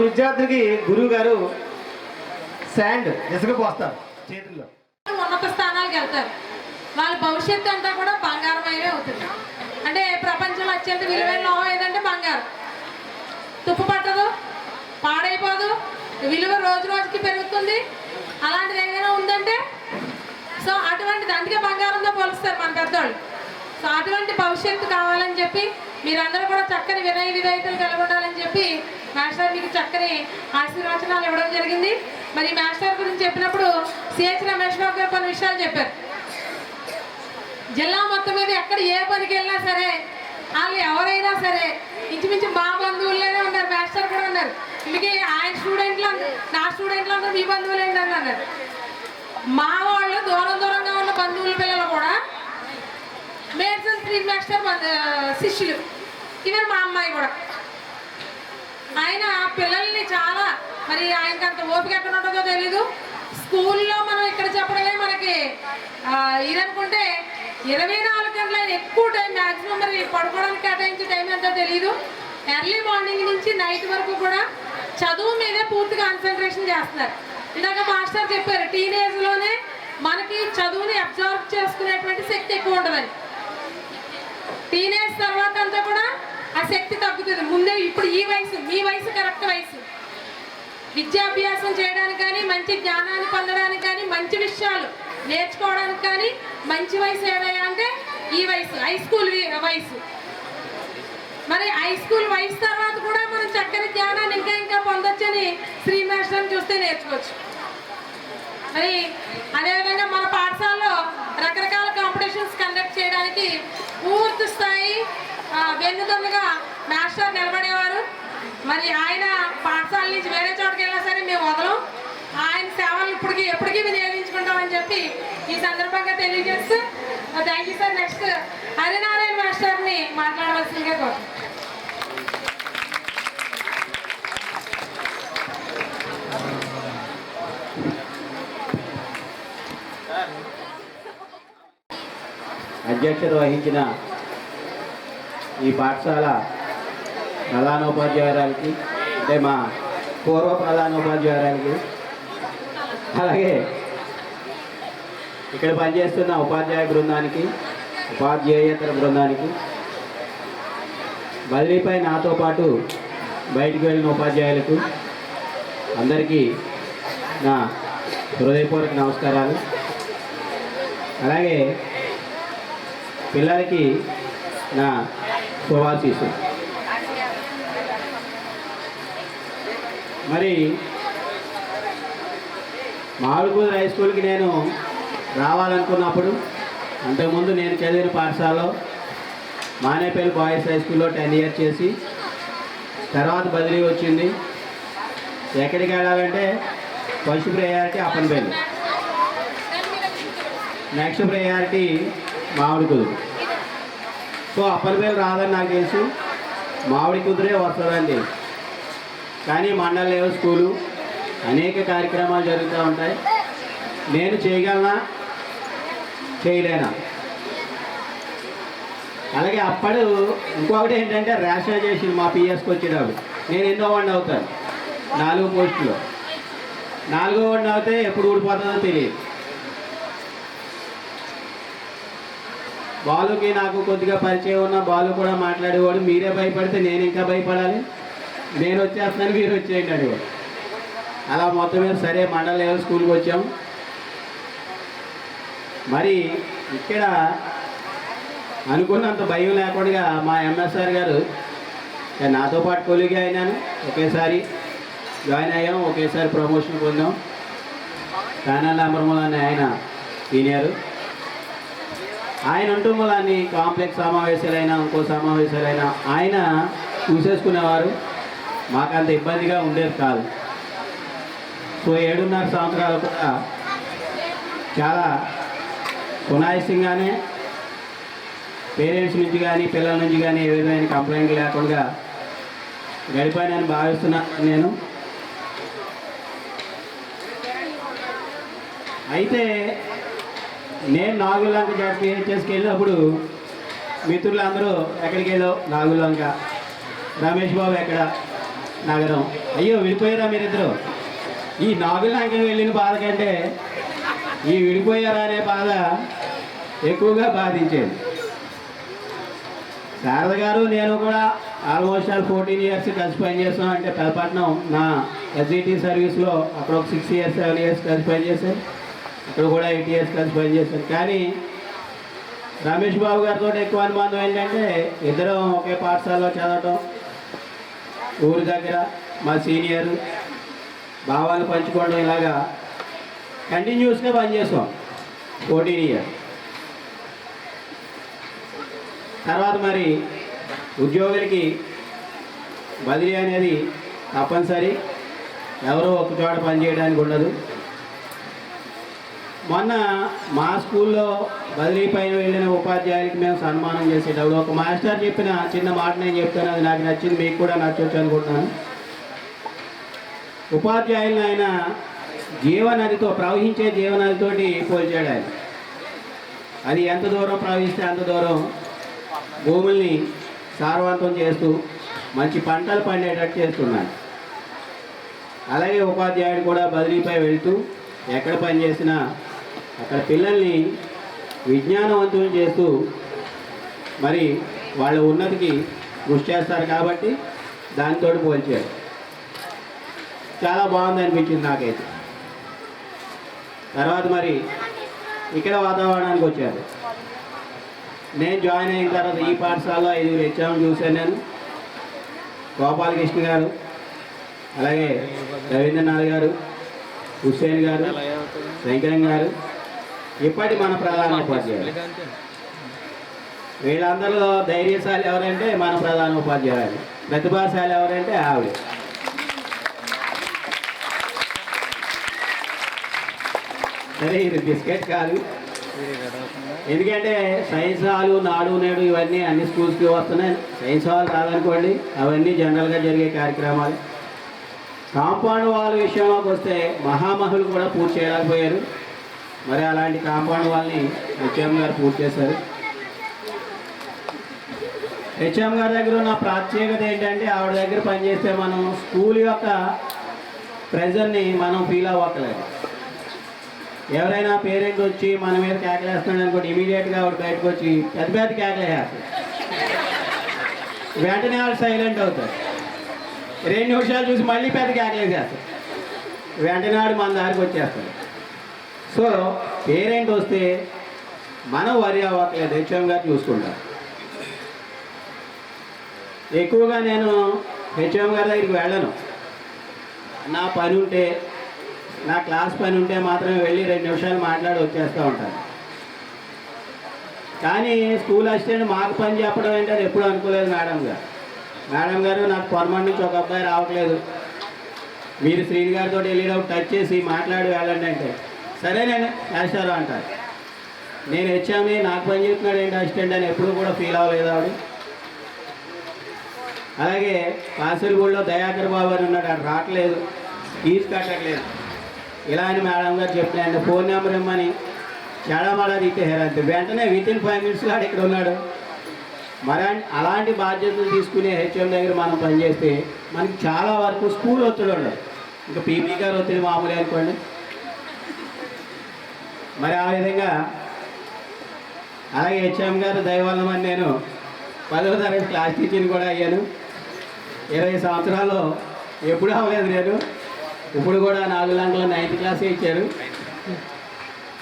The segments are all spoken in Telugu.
విద్యార్థికి గురువు గారు శాండ్ ఇసుక పోస్తారు చేతుల్లో. ఉన్నత స్థానాలకు వెళ్తారు. వాళ్ళ భవిష్యత్తు అంతా కూడా బంగారమయమే అవుతుంది. అంటే ప్రపంచంలో అత్యంత విలువైన లోహం ఏదంటే బంగారం. తుప్పు పట్టదు, పాడైపోదు, విలువ రోజు రోజుకి పెరుగుతుంది. అలాంటిది ఏదైనా ఉందంటే సో అటువంటిది, అందుకే బంగారంతో పోలుస్తారు మన పెద్దవాళ్ళు. సో అటువంటి భవిష్యత్తు కావాలని చెప్పి మీరందరూ కూడా చక్కని వినయ విధేయతలు కలిగి ఉండాలని చెప్పి మాస్టర్ మీకు చక్కని ఆశీర్వచనాలు ఇవ్వడం జరిగింది. మరి మాస్టర్ గురించి చెప్పినప్పుడు సిహెచ్ రమేష్ బాబు గారు కొన్ని విషయాలు చెప్పారు. జిల్లా మొత్తం మీద ఎక్కడ ఏ పనికి వెళ్ళినా సరే, వాళ్ళు ఎవరైనా సరే ఇంచుమించు మా బంధువుల్లోనే ఉన్నారు. మాస్టర్ కూడా ఉన్నారు. ఇందుకే ఆయన స్టూడెంట్లు, నా స్టూడెంట్లు అందరూ మీ బంధువులు ఏంటని అన్నారు. మా వాళ్ళు దూరం దూరంగా ఉన్న బంధువుల పిల్లలు కూడా మేడ్సన్ శ్రీ మాస్టర్ శిష్యులు. ఈవెన్ మా అమ్మాయి కూడా. ఆయన పిల్లల్ని చాలా, మరి ఆయనకి అంత ఓపిక ఎక్కడ ఉంటుందో తెలీదు. స్కూల్లో మనం ఇక్కడ చెప్పడమే మనకి ఇదనుకుంటే 24 గంటలు ఆయన ఎక్కువ టైం మ్యాక్సిమం మరి పడుకోవడానికి కేటాయించే టైం ఎంతో తెలీదు. ఎర్లీ మార్నింగ్ నుంచి నైట్ వరకు కూడా చదువు మీదే పూర్తి కాన్సన్ట్రేషన్ చేస్తున్నారు. ఇందాక మాస్టర్ చెప్పారు, టీనేజ్లోనే మనకి చదువుని అబ్జర్వ్ చేసుకునేటువంటి శక్తి ఎక్కువ ఉంటుందని. టీనేజ్ తర్వాత అంతా కూడా ఆ శక్తి తగ్గుతుంది. ముందే ఇప్పుడు ఈ వయసు, మీ వయసు కరెక్ట్ వయసు. విద్యాభ్యాసం చేయడానికి కానీ, మంచి జ్ఞానాన్ని పొందడానికి కానీ, మంచి విషయాలు నేర్చుకోవడానికి కానీ మంచి వయసు ఏదైనా అంటే ఈ వయసు, హై స్కూల్ వయసు. మరి హై స్కూల్ వయసు తర్వాత కూడా మనం చక్కని జ్ఞానాన్ని ఇంకా ఇంకా పొందొచ్చని శ్రీ మాస్టర్ని చూస్తే నేర్చుకోవచ్చు. మరి అదేవిధంగా మన పాఠశాలలో రకరకాల కాంపిటీషన్స్ కండక్ట్ చేయడానికి పూర్తి స్థాయి వెన్నుదన్నుగా మాస్టర్ నిలబడేవారు. మరి ఆయన పాఠశాల నుంచి వేరే చోటుకి వెళ్ళినా సరే మేము వదలం, ఆయన సేవలు ఎప్పటికీ వినియోగించుకుంటామని చెప్పి ఈ సందర్భంగా తెలియజేస్తూ thank you sir. Next Harinarayana మాస్టర్ని మాట్లాడవలసిందిగా కోరుతున్నాను. అధ్యక్షత వహించిన ఈ పాఠశాల ప్రధానోపాధ్యాయురాలకి, అంటే మా పూర్వ ప్రధానోపాధ్యాయురాలకి, అలాగే ఇక్కడ పనిచేస్తున్న ఉపాధ్యాయ బృందానికి, ఉపాధ్యాయేతర బృందానికి, బదిలీపై నాతో పాటు బయటికి వెళ్ళిన ఉపాధ్యాయులకు అందరికీ నా హృదయపూర్వక నమస్కారాలు. అలాగే పిల్లలకి నా శుభాశీస్సులు. మరి మామిడిపూడి హై స్కూల్కి నేను రావాలనుకున్నప్పుడు, అంతకుముందు నేను చదివిన పాఠశాలలో మానేపల్లి బాయ్స్ హై స్కూల్లో 10 ఇయర్స్ చేసి తర్వాత బదిలీ వచ్చింది. ఎక్కడికి వెళ్ళాలంటే first priority Appanapalli, next priority మామిడి కుదురు. సో అప్పనపల్లి రాదని నాకు తెలుసు, మామిడి కుదురే వస్తుందండి. కానీ మండల లెవెల్ స్కూలు అనేక కార్యక్రమాలు జరుగుతూ ఉంటాయి. నేను చేయగలనా చేయలేనా? అలాగే అప్పుడు ఇంకొకటి ఏంటంటే రేషనైజేషన్ మా పిఎస్కి వచ్చేటప్పుడు నేను ఎన్నో వాడిని అవుతాను, 4 పోస్టులో. 4వ వాడిని అవుతే ఎప్పుడు ఊడిపోతుందో తెలియదు. బాలుకి నాకు కొద్దిగా పరిచయం ఉన్న బాలు కూడా మాట్లాడేవాడు, మీరే భయపడితే నేను ఇంకా భయపడాలి, నేను వచ్చేస్తాను మీరు వచ్చేయండి అడిగాడు. అలా మొత్తం మీద సరే మండల లెవెల్ స్కూల్కి వచ్చాం. మరి ఇక్కడ అనుకున్నంత భయం లేకుండా మా ఎంఎస్ఆర్ గారు నాతో పాటు కొలిగి అయినాను, ఒకేసారి జాయిన్ అయ్యాం, ఒకేసారి ప్రమోషన్ పొందాం. కానాల అమరములని ఆయన సీనియరు. ఆయన ఉంటూ మూలాన్ని కాంప్లెక్స్ సమావేశాలైనా ఇంకో సమావేశాలైనా ఆయన చూసేసుకునేవారు. మాకు అంత ఇబ్బందిగా ఉండేది కాదు. సో 7.5 సంవత్సరాలు కూడా చాలా సునాయాసంగానే పేరెంట్స్ నుంచి కానీ పిల్లల నుంచి కానీ ఏ విధమైన కంప్లైంట్ లేకుండా గడిపానని భావిస్తున్నాను నేను. అయితే నేను నాగులంక జడ్పీహెచ్ఎస్కి వెళ్ళినప్పుడు మిత్రులందరూ ఎక్కడికి వెళ్ళావు, నాగులంక, రమేష్ బాబు ఎక్కడ, నగరం. అయ్యో విడిపోయారా మీరిద్దరు? ఈ నాగులంకకి వెళ్ళిన బాధ కంటే ఈ విడిపోయారా అనే బాధ ఎక్కువగా బాధించేది. శారద గారు నేను కూడా ఆల్మోస్ట్ 14 ఇయర్స్ కలిసి పనిచేస్తాం. అంటే పెదపట్నం నా ఎస్జిటి సర్వీస్లో అక్కడ ఒక 6 ఇయర్స్ 7 ఇయర్స్ కలిసి పనిచేశాను. అక్కడ కూడా 8 ఇయర్స్ కలిసి పనిచేశాను. కానీ రమేష్ బాబు గారితో ఎక్కువ అనుబంధం ఏంటంటే ఇద్దరం ఒకే పాఠశాలలో చదవటం, ఊరి దగ్గర మా సీనియర్ భావాలు పంచుకోవడం, ఇలాగా కంటిన్యూస్గా పనిచేస్తాం 14 ఇయర్స్. తర్వాత మరి ఉద్యోగులకి బదిలీ అనేది తప్పనిసరి, ఎవరో ఒక చోట పనిచేయడానికి ఉండదు. మొన్న మా స్కూల్లో బదిలీ పైన వెళ్ళిన ఉపాధ్యాయులకి మేము సన్మానం చేసేటప్పుడు ఒక మాస్టర్ చెప్పిన చిన్న మాట నేను చెప్తాను, అది నాకు నచ్చింది, మీకు కూడా నచ్చవచ్చు అనుకుంటున్నాను. ఉపాధ్యాయులను ఆయన జీవనదితో, ప్రవహించే జీవనదితోటి పోల్చాడు. ఆయన అది ఎంత దూరం ప్రవహిస్తే అంత దూరం భూముల్ని సారవంతం చేస్తూ మంచి పంటలు పండేటట్టు చేస్తున్నాడు. అలాగే ఉపాధ్యాయుడు కూడా బదిలీపై వెళ్తూ ఎక్కడ పనిచేసినా అక్కడ పిల్లల్ని విజ్ఞానవంతులు చేస్తూ మరి వాళ్ళ ఉన్నతికి కృషి చేస్తారు. కాబట్టి దానితో పోల్చాడు. చాలా బాగుంది అనిపించింది నాకైతే. తర్వాత మరి ఇక్కడ వాతావరణానికి వచ్చారు. నేను జాయిన్ అయిన తర్వాత ఈ పాఠశాలలో 5 హెచ్ఎం చూశాను నేను. గోపాలకృష్ణ గారు, అలాగే రవీంద్రనాథ్ గారు, హుస్సేన్ గారు, శంకరం గారు, ఇప్పటి మన ప్రధాన ఉపాధ్యాయులు. వీళ్ళందరిలో ధైర్యశాలి ఎవరంటే మన ప్రధాన ఉపాధ్యాయులు, ప్రతిభాశాలి ఎవరంటే ఆవిడ. సరే ఇది బిస్కెట్ కాదు, ఎందుకంటే సైన్స్ హాలు, నాడు నేడు ఇవన్నీ అన్ని స్కూల్స్కి వస్తున్నాయి. సైన్స్ హాల్ కాదనుకోండి, అవన్నీ జనరల్గా జరిగే కార్యక్రమాలు. కాంపౌండ్ వాల్ విషయంలోకి వస్తే మహామహులు కూడా పూర్తి చేయలేకపోయారు. మరి అలాంటి కాంపౌండ్ వాల్ని హెచ్ఎం గారు పూర్తి చేశారు. హెచ్ఎం గారి దగ్గర ఉన్న ప్రత్యేకత ఏంటంటే ఆవిడ దగ్గర పనిచేస్తే మనం స్కూల్ యొక్క ప్రెజర్ని మనం ఫీల్ అవ్వట్లేదు. ఎవరైనా పేరెంట్ వచ్చి మన మీద కేకలేస్తున్నాడు అనుకోండి, ఇమీడియట్గా ఆవిడ బయటకు వచ్చి పెద్ద పెద్ద కేకలేస్తారు. వెంటనే వాళ్ళు సైలెంట్ అవుతారు. 2 నిమిషాలు చూసి మళ్ళీ పెద్ద కేకలేసేస్తారు. వెంటనే వాడు మన దారికి వచ్చేస్తాడు. సో పేరెంట్ వస్తే మనం వరి అవ్వట్లేదు, హెచ్ఎం గారు చూసుకుంటారు. ఎక్కువగా నేను హెచ్ఎం గారి దగ్గరికి వెళ్ళను. నా పని ఉంటే, నా క్లాస్ పని ఉంటే మాత్రమే వెళ్ళి 2 నిమిషాలు మాట్లాడి వచ్చేస్తూ ఉంటాను. కానీ స్కూల్ అసిస్టెంట్ మాకు పని చెప్పడం ఏంటి అది ఎప్పుడు అనుకోలేదు మేడం గారు నాకు పొరమంటి నుంచి ఒక అబ్బాయి రావట్లేదు, మీరు శ్రీని గారితో వెళ్ళేటప్పుడు టచ్ చేసి మాట్లాడి వెళ్ళండి అంటే సరే నేను వేస్తారు అంటారు. నేను హెచ్ఎంని నాకు పని చెప్తున్నాడు ఏంటి అసిస్టెంట్ అని ఎప్పుడు కూడా ఫీల్ అవ్వలేదు ఆవిడ. అలాగే కాసరిగూడలో దయాకర్ బాబు అని ఉన్నాడు, అక్కడ రావట్లేదు, ఫీజు కట్టట్లేదు. ఇలా అని మేడం గారు చెప్పినాయంటే ఫోన్ నెంబర్ ఇమ్మని చెడమాడ తీసేసారు. అంతే, వెంటనే వితిన్ 5 మినిట్స్లో ఆడు ఇక్కడ ఉన్నాడు. మరి అలాంటి బాధ్యతలు తీసుకునే హెచ్ఎం దగ్గర మనం పనిచేస్తే మనకి చాలా వరకు స్కూల్ ఒత్తిడి ఉండదు. ఇంకా పీపీ గారు ఒత్తిడి మామూలు అనుకోండి. మరి ఆ విధంగా అలాగే హెచ్ఎం గారు దయవల్ల మరి నేను 10వ తరగతి క్లాస్ టీచర్ని కూడా అయ్యాను. 20 సంవత్సరాల్లో ఎప్పుడూ అవ్వలేదు నేను. ఇప్పుడు కూడా 4 గంటల 9th క్లాసే ఇచ్చారు.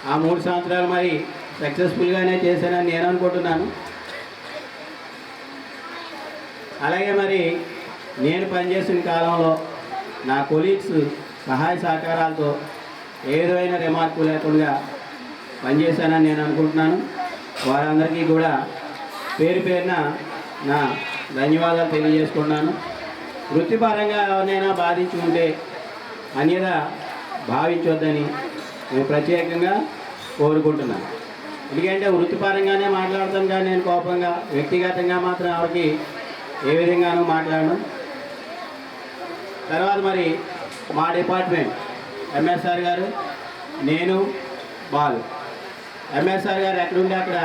ఆ 3 సంవత్సరాలు మరి సక్సెస్ఫుల్గానే చేశానని నేను అనుకుంటున్నాను. అలాగే మరి నేను పనిచేసిన కాలంలో నా కొలీగ్స్ సహాయ సహకారాలతో ఏ విధమైన రిమార్కు లేకుండా పనిచేశానని నేను అనుకుంటున్నాను. వారందరికీ కూడా పేరు పేరున నా ధన్యవాదాలు తెలియజేసుకున్నాను. వృత్తిపరంగా ఎవరినైనా బాధించి ఉంటే అన్యదా భావించొద్దని నేను ప్రత్యేకంగా కోరుకుంటున్నాను. ఎందుకంటే వృత్తిపరంగానే మాట్లాడతాను కానీ నేను కోపంగా వ్యక్తిగతంగా మాత్రం ఎవరికి ఏ విధంగానూ మాట్లాడను. తర్వాత మరి మా డిపార్ట్మెంట్ ఎంఎస్ఆర్ గారు, నేను, బాలు. ఎంఎస్ఆర్ గారు ఎక్కడుంటే అక్కడ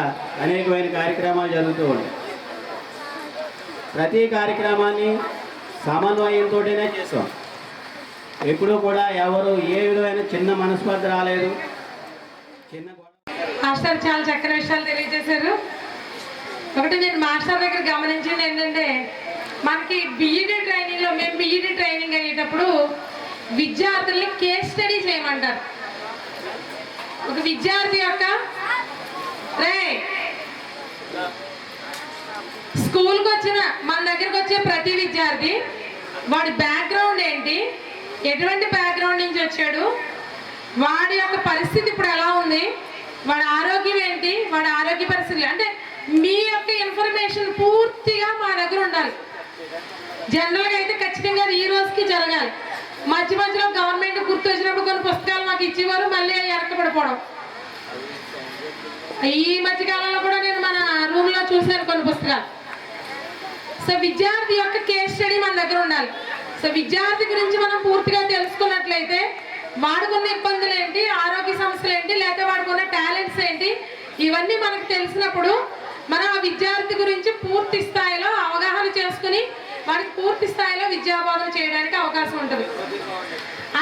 అనేకమైన కార్యక్రమాలు జరుగుతూ ఉంటాయి. ప్రతి కార్యక్రమాన్ని సమన్వయంతోనే చేసాం. ఎప్పుడూ కూడా ఎవరు ఏ విధమైన చిన్న మనస్పర్ధ రాలేదు. చిన్న మాస్టర్ చాలా చక్కని విషయాలు తెలియజేశారు. ఒకటి నేను మాస్టర్ దగ్గర గమనించింది ఏంటంటే, మనకి బీఈడీ ట్రైనింగ్లో మేము బీఈడీ ట్రైనింగ్ అయ్యేటప్పుడు విద్యార్థుల్ని కేస్ స్టడీ చేయమంటారు. ఒక విద్యార్థి యొక్క స్కూల్కి వచ్చిన మన దగ్గరకు వచ్చే ప్రతి విద్యార్థి వాడి బ్యాక్గ్రౌండ్ ఏంటి, ఎటువంటి బ్యాక్గ్రౌండ్ నుంచి వచ్చాడు, వాడి యొక్క పరిస్థితి ఇప్పుడు ఎలా ఉంది, వాడి ఆరోగ్యం ఏంటి, వాడి ఆరోగ్య పరిస్థితులు, అంటే మీ యొక్క ఇన్ఫర్మేషన్ పూర్తిగా మా దగ్గర ఉండాలి. జనరల్గా అయితే ఖచ్చితంగా ఈ రోజుకి జరగాలి. మధ్య మధ్యలో గవర్నమెంట్ గుర్తు వచ్చినప్పుడు కొన్ని పుస్తకాలు మాకు ఇచ్చేవారు, మళ్ళీ వెనకబడిపోవడం. ఈ మధ్యకాలంలో కూడా నేను మన రూమ్లో చూశాను కొన్ని పుస్తకాలు. సో విద్యార్థి యొక్క కేస్ స్టడీ మన దగ్గర ఉండాలి. సో విద్యార్థి గురించి మనం పూర్తిగా తెలుసుకున్నట్లయితే వాడుకున్న ఇబ్బందులు ఏంటి, ఆరోగ్య సమస్యలు ఏంటి, లేకపోతే వాడుకున్న టాలెంట్స్ ఏంటి, ఇవన్నీ మనకు తెలిసినప్పుడు మనం ఆ విద్యార్థి గురించి పూర్తి స్థాయిలో అవగాహన చేసుకుని వాడికి పూర్తి స్థాయిలో విద్యాబోధన చేయడానికి అవకాశం ఉంటుంది.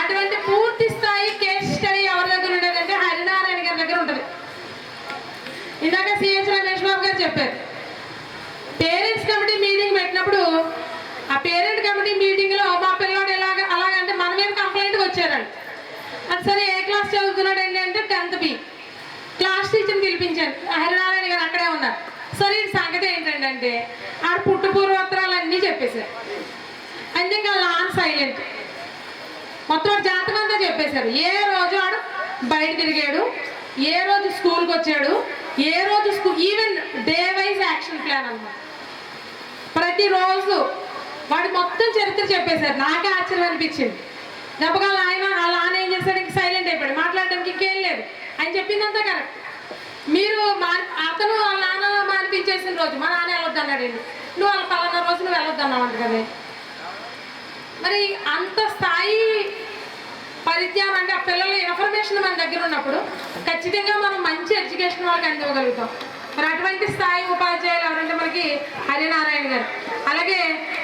అటువంటి పూర్తి స్థాయి కేస్ స్టడీ ఎవరి దగ్గర ఉండేదంటే హరినారాయణ గారి దగ్గర ఉంటుంది. ఇందాక సిహెచ్ రమేష్ బాబు గారు చెప్పారు, పేరెంట్స్ కమిటీ మీటింగ్ పెట్టినప్పుడు ఆ పేరెంట్ కమిటీ మీటింగ్లో మా పిల్లోడు అలాగంటే మన మీద కంప్లైంట్కి వచ్చారండి. అది సరే ఏ క్లాస్ చదువుతున్నాడు అండి అంటే 10th B. క్లాస్ టీచర్ని పిలిపించాను, హరినారాయణ గారు అక్కడే ఉన్నారు. సరే ఈ సంగతి ఏంటంటే ఆడ పుట్టు పూర్వోత్తరాలు అన్నీ చెప్పేశారు. అంటే ఇంకా లాన్ సైలెంట్, మొత్తం జాతకం అంతా చెప్పేశారు. ఏ రోజు ఆడు బయట తిరిగాడు, ఏ రోజు స్కూల్కి వచ్చాడు, ఏ రోజు even day wise action plan అన్నమాట. ప్రతిరోజు వాడు మొత్తం చరిత్ర చెప్పేశారు. నాకే ఆశ్చర్యం అనిపించింది. దెబ్బగా వాళ్ళ నాన్న ఏం చేశాడు, ఇంక సైలెంట్ అయిపోయాడు, మాట్లాడడానికి ఇంకేం లేదు. ఆయన చెప్పిందంతా కరెక్ట్. మీరు అతను వాళ్ళ నాన్న మానిపించేసిన రోజు మా నాన్న వెళ్ళొద్దు అన్నాడండి. నువ్వు వాళ్ళ పలానా రోజు నువ్వు వెళ్ళొద్దు అన్నావంట కదా. మరి అంత స్థాయి పరిజ్ఞానం అంటే ఆ పిల్లల ఇన్ఫర్మేషన్ మన దగ్గర ఉన్నప్పుడు ఖచ్చితంగా మనం మంచి ఎడ్యుకేషన్ వాళ్ళకి అందివ్వగలుగుతాం. మరి అటువంటి స్థాయి ఉపాధ్యాయులు ఎవరంటే మనకి హరినారాయణ గారు. అలాగే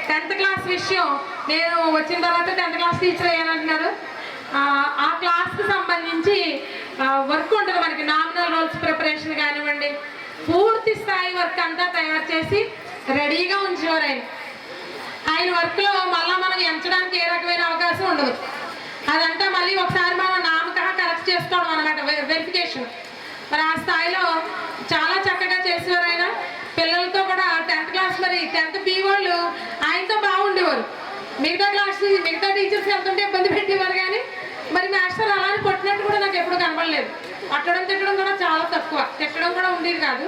10th క్లాస్ విషయం, నేను వచ్చిన తర్వాత 10th క్లాస్ టీచర్ అయ్యానంటున్నారు. ఆ క్లాస్కి సంబంధించి వర్క్ ఉంటుంది మనకి, నామినల్ రోల్స్ ప్రిపరేషన్ కానివ్వండి, పూర్తి స్థాయి వర్క్ అంతా తయారు చేసి రెడీగా ఉంచేవారు ఆయన వర్క్లో మళ్ళీ మనం ఎంచడానికి ఏ రకమైన అవకాశం ఉండదు. అదంతా మళ్ళీ ఒకసారి మనం నామకహ కరెక్ట్ చేసుకోవడం అనమాట, వెరిఫికేషన్. మరి ఆ స్థాయిలో చాలా చక్కగా చేసేవారు ఆయన. పిల్లలతో కూడా 10th క్లాస్ మరి 10th B వాళ్ళు ఆయనతో బాగుండేవారు. మిగతా టీచర్స్ వెళ్తుంటే ఇబ్బంది పెట్టేవారు, కానీ మరి మాస్టర్ అలానే కొట్టినట్టు కూడా నాకు ఎప్పుడు కనపడలేదు. కొట్టడం తిట్టడం కూడా చాలా తక్కువ, తిట్టడం కూడా ఉండేది కాదు,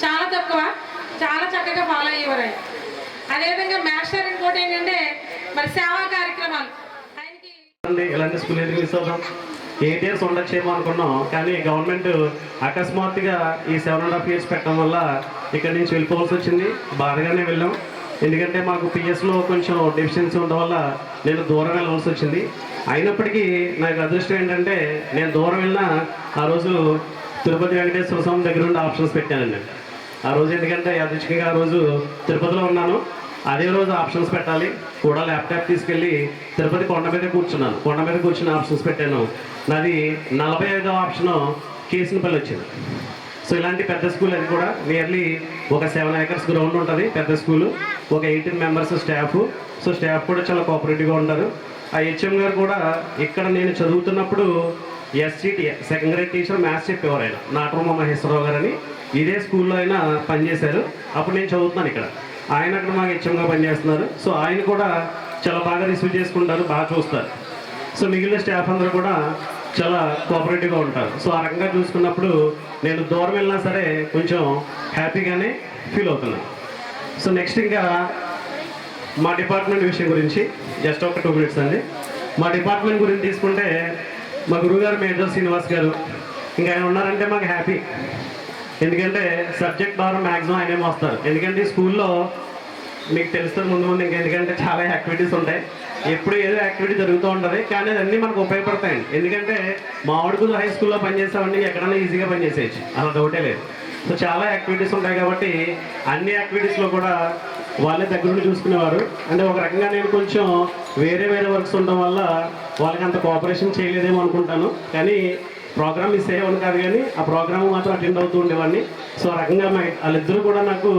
చాలా తక్కువ. చాలా చక్కగా ఫాలో అయ్యేవారు ఆయన. అదేవిధంగా మాస్టర్ ఇంకోటి ఏంటంటే మరి సేవా కార్యక్రమాలు ఆయనకి. ఇలాంటి స్కూల్ ఎందుకు మిస్ అవుతాం, 8 years ఉండొచ్చేమో అనుకున్నాం, కానీ గవర్నమెంట్ అకస్మాత్తుగా ఈ 7.5 years పెట్టడం వల్ల ఇక్కడి నుంచి వెళ్ళిపోవాల్సి వచ్చింది. బాధగానే వెళ్ళాం, ఎందుకంటే మాకు పిఎస్లో కొంచెం డెఫిషియన్సీ ఉండడం వల్ల నేను దూరం వెళ్ళవలసి వచ్చింది. అయినప్పటికీ నాకు అదృష్టం ఏంటంటే నేను దూరం వెళ్ళినా ఆ రోజు తిరుపతి వెంకటేశ్వర స్వామి దగ్గర ఉండి ఆప్షన్స్ పెట్టానండి ఆ రోజు. ఎందుకంటే అదృష్టంగా ఆ రోజు తిరుపతిలో ఉన్నాను, అదే రోజు ఆప్షన్స్ పెట్టాలి కూడా. ల్యాప్టాప్ తీసుకెళ్ళి తిరుపతి కొండ మీద కూర్చున్నాను, కొండ మీద కూర్చుని ఆప్షన్స్ పెట్టాను. నాది 45వ ఆప్షన్ కేసునపల్లి వచ్చింది. సో ఇలాంటి పెద్ద స్కూల్, అది కూడా నియర్లీ ఒక 7 acres గ్రౌండ్ ఉంటుంది, పెద్ద స్కూలు, ఒక 18 members స్టాఫ్. సో స్టాఫ్ కూడా చాలా కోఆపరేటివ్గా ఉంటారు. ఆ హెచ్ఎం గారు కూడా ఇక్కడ నేను చదువుతున్నప్పుడు SCT second grade teacher maths చెప్పేవారు ఆయన, నాటరమ్మ మహేశ్వరరావు గారు అని. ఇదే స్కూల్లో ఆయన పనిచేశారు. అప్పుడు నేను చదువుతున్నాను ఇక్కడ, ఆయన అక్కడ మాకు హెచ్ఎంగా పనిచేస్తున్నారు. సో ఆయన కూడా చాలా బాగా రిసీవ్ చేసుకుంటారు, బాగా చూస్తారు. సో మిగిలిన స్టాఫ్ అందరూ కూడా చాలా కోఆపరేటివ్గా ఉంటారు. సో ఆ రకంగా చూసుకున్నప్పుడు నేను దూరం వెళ్ళినా సరే కొంచెం హ్యాపీగానే ఫీల్ అవుతున్నాను. సో నెక్స్ట్ ఇంకా మా డిపార్ట్మెంట్ విషయం గురించి జస్ట్ ఒక 2 minutes అండి. మా డిపార్ట్మెంట్ గురించి తీసుకుంటే మా గురువుగారు మేజర్ శ్రీనివాస్ గారు, ఇంకా ఆయన ఉన్నారంటే మాకు హ్యాపీ. ఎందుకంటే సబ్జెక్ట్ భారం మ్యాక్సిమం ఆయనేమో వస్తారు. ఎందుకంటే స్కూల్లో మీకు తెలుస్తుంది ముందు ముందు ఇంకా, ఎందుకంటే చాలా యాక్టివిటీస్ ఉంటాయి, ఎప్పుడు ఏదో యాక్టివిటీ జరుగుతూ ఉంటుంది, కానీ అన్నీ మనకు ఉపయోగపడతాయండి. ఎందుకంటే మామిడిగుల హై స్కూల్లో పనిచేసామండి, ఎక్కడన్నా ఈజీగా పనిచేసేయచ్చు, అలా డౌటే లేదు. సో చాలా యాక్టివిటీస్ ఉంటాయి కాబట్టి అన్ని యాక్టివిటీస్లో కూడా వాళ్ళే దగ్గరుండి చూసుకునేవారు. అంటే ఒక రకంగా నేను కొంచెం వేరే వర్క్స్ ఉండడం వల్ల వాళ్ళకి అంత కోఆపరేషన్ చేయలేదేమో అనుకుంటాను. కానీ ప్రోగ్రామ్ మిస్ అయ్యేవాడిని కాదు, కానీ ఆ ప్రోగ్రామ్ మాత్రం అటెండ్ అవుతూ ఉండేవాడిని. సో ఆ రకంగా వాళ్ళిద్దరూ కూడా నాకు